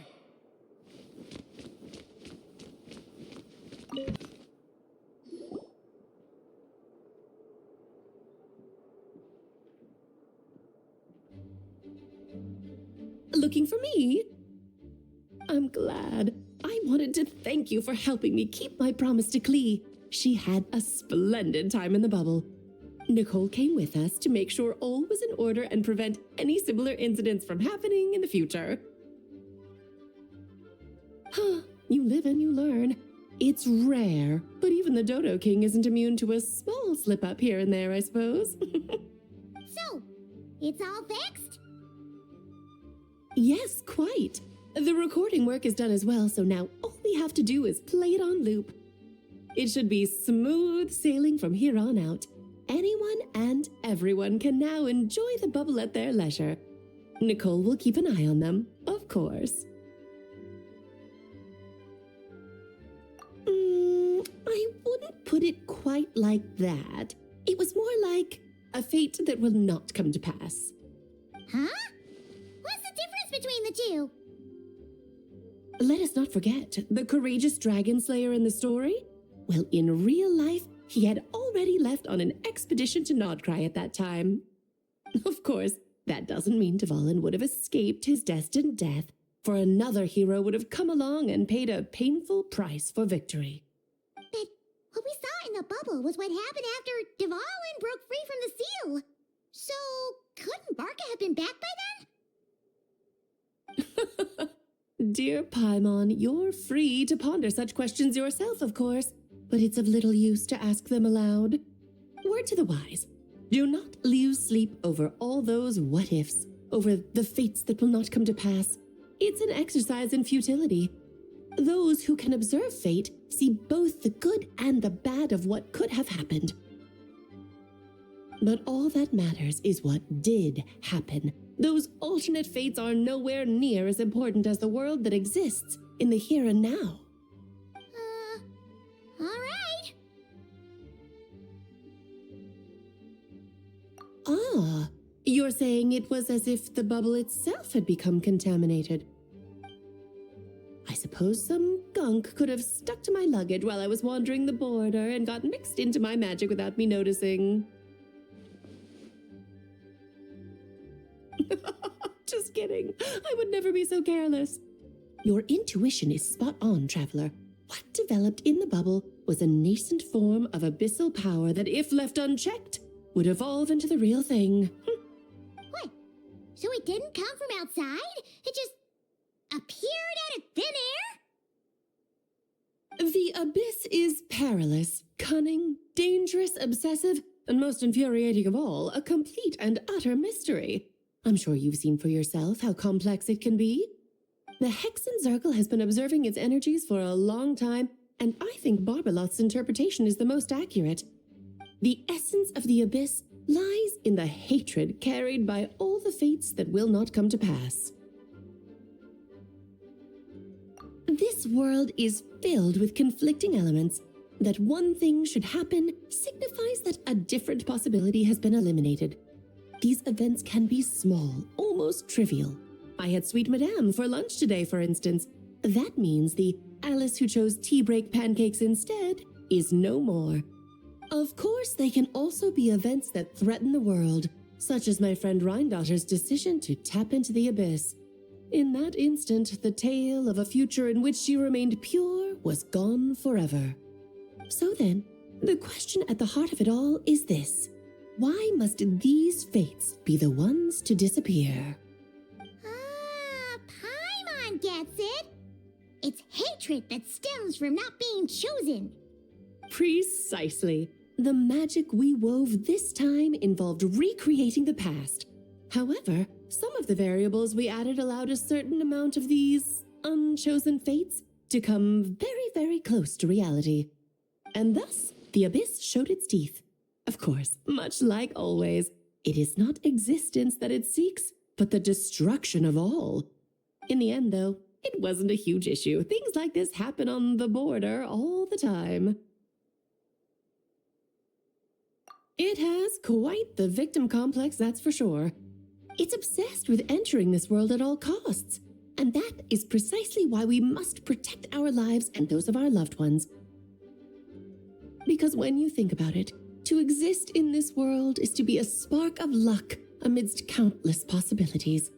Speaker 6: Looking for me? I'm glad. I wanted to thank you for helping me keep my promise to Klee. She had a splendid time in the bubble. Nicole came with us to make sure all was in order and prevent any similar incidents from happening in the future. You live and you learn. It's rare, but even the Dodo King isn't immune to a small slip-up here and there, I suppose.
Speaker 1: So, it's all fixed?
Speaker 6: Yes, quite. The recording work is done as well, so now all we have to do is play it on loop. It should be smooth sailing from here on out. Anyone and everyone can now enjoy the bubble at their leisure. Nicole will keep an eye on them, of course. I wouldn't put it quite like that. It was more like a fate that will not come to pass.
Speaker 1: Huh? What's the difference between the two?
Speaker 6: Let us not forget the courageous dragon slayer in the story. Well, in real life, he had already left on an expedition to Nodcry at that time. Of course, that doesn't mean Dvalin would have escaped his destined death, for another hero would have come along and paid a painful price for victory.
Speaker 1: But what we saw in the bubble was what happened after Dvalin broke free from the seal. So, couldn't Varka have been back by then?
Speaker 6: Dear Paimon, you're free to ponder such questions yourself, of course, but it's of little use to ask them aloud. Word to the wise, do not lose sleep over all those what-ifs, over the fates that will not come to pass. It's an exercise in futility. Those who can observe fate see both the good and the bad of what could have happened. But all that matters is what did happen. Those alternate fates are nowhere near as important as the world that exists in the here and now.
Speaker 1: All right.
Speaker 6: Ah, you're saying it was as if the bubble itself had become contaminated. suppose some gunk could have stuck to my luggage while I was wandering the border and got mixed into my magic without me noticing. Just kidding. I would never be so careless. Your intuition is spot on, traveler. What developed in the bubble was a nascent form of abyssal power that, if left unchecked, would evolve into the real thing.
Speaker 1: What? So it didn't come from outside? It just appeared out of thin air?
Speaker 6: The abyss is perilous, cunning, dangerous, obsessive, and most infuriating of all, a complete and utter mystery. I'm sure you've seen for yourself how complex it can be. The Hexen Circle has been observing its energies for a long time, and I think Barbalot's interpretation is the most accurate. The essence of the abyss lies in the hatred carried by all the fates that will not come to pass. This world is filled with conflicting elements. That one thing should happen signifies that a different possibility has been eliminated. These events can be small, almost trivial. I had Sweet Madame for lunch today, for instance. That means the Alice who chose tea break pancakes instead is no more. Of course, they can also be events that threaten the world, such as my friend Rhindotter's decision to tap into the abyss. In that instant, the tale of a future in which she remained pure was gone forever. So then, the question at the heart of it all is this. Why must these fates be the ones to disappear?
Speaker 1: Paimon gets it. It's hatred that stems from not being chosen.
Speaker 6: Precisely. The magic we wove this time involved recreating the past. However, some of the variables we added allowed a certain amount of these unchosen fates to come very, very close to reality. And thus, the abyss showed its teeth. Of course, much like always, it is not existence that it seeks, but the destruction of all. In the end, though, it wasn't a huge issue. Things like this happen on the border all the time. It has quite the victim complex, that's for sure. It's obsessed with entering this world at all costs. And that is precisely why we must protect our lives and those of our loved ones. Because when you think about it, to exist in this world is to be a spark of luck amidst countless possibilities.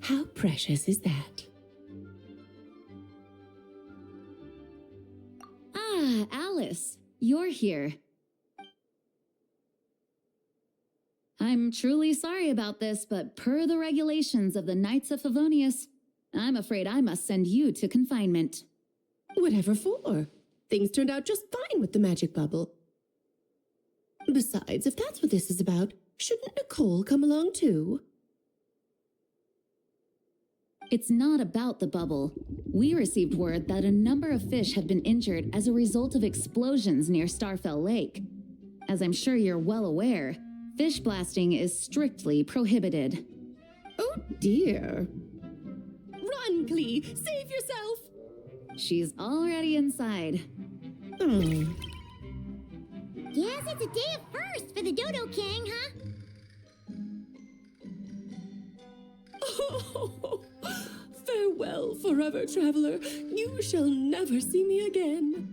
Speaker 6: How precious is that?
Speaker 8: Ah, Alice, you're here. I'm truly sorry about this, but per the regulations of the Knights of Favonius, I'm afraid I must send you to confinement.
Speaker 6: Whatever for? Things turned out just fine with the magic bubble. Besides, if that's what this is about, shouldn't Nicole come along too?
Speaker 8: It's not about the bubble. We received word that a number of fish have been injured as a result of explosions near Starfell Lake. As I'm sure you're well aware, fish blasting is strictly prohibited.
Speaker 6: Oh dear. Run, Klee! Save yourself!
Speaker 8: She's already inside.
Speaker 1: Guess it's a day of first for the Dodo King, huh?
Speaker 6: Oh, farewell, forever traveler. You shall never see me again.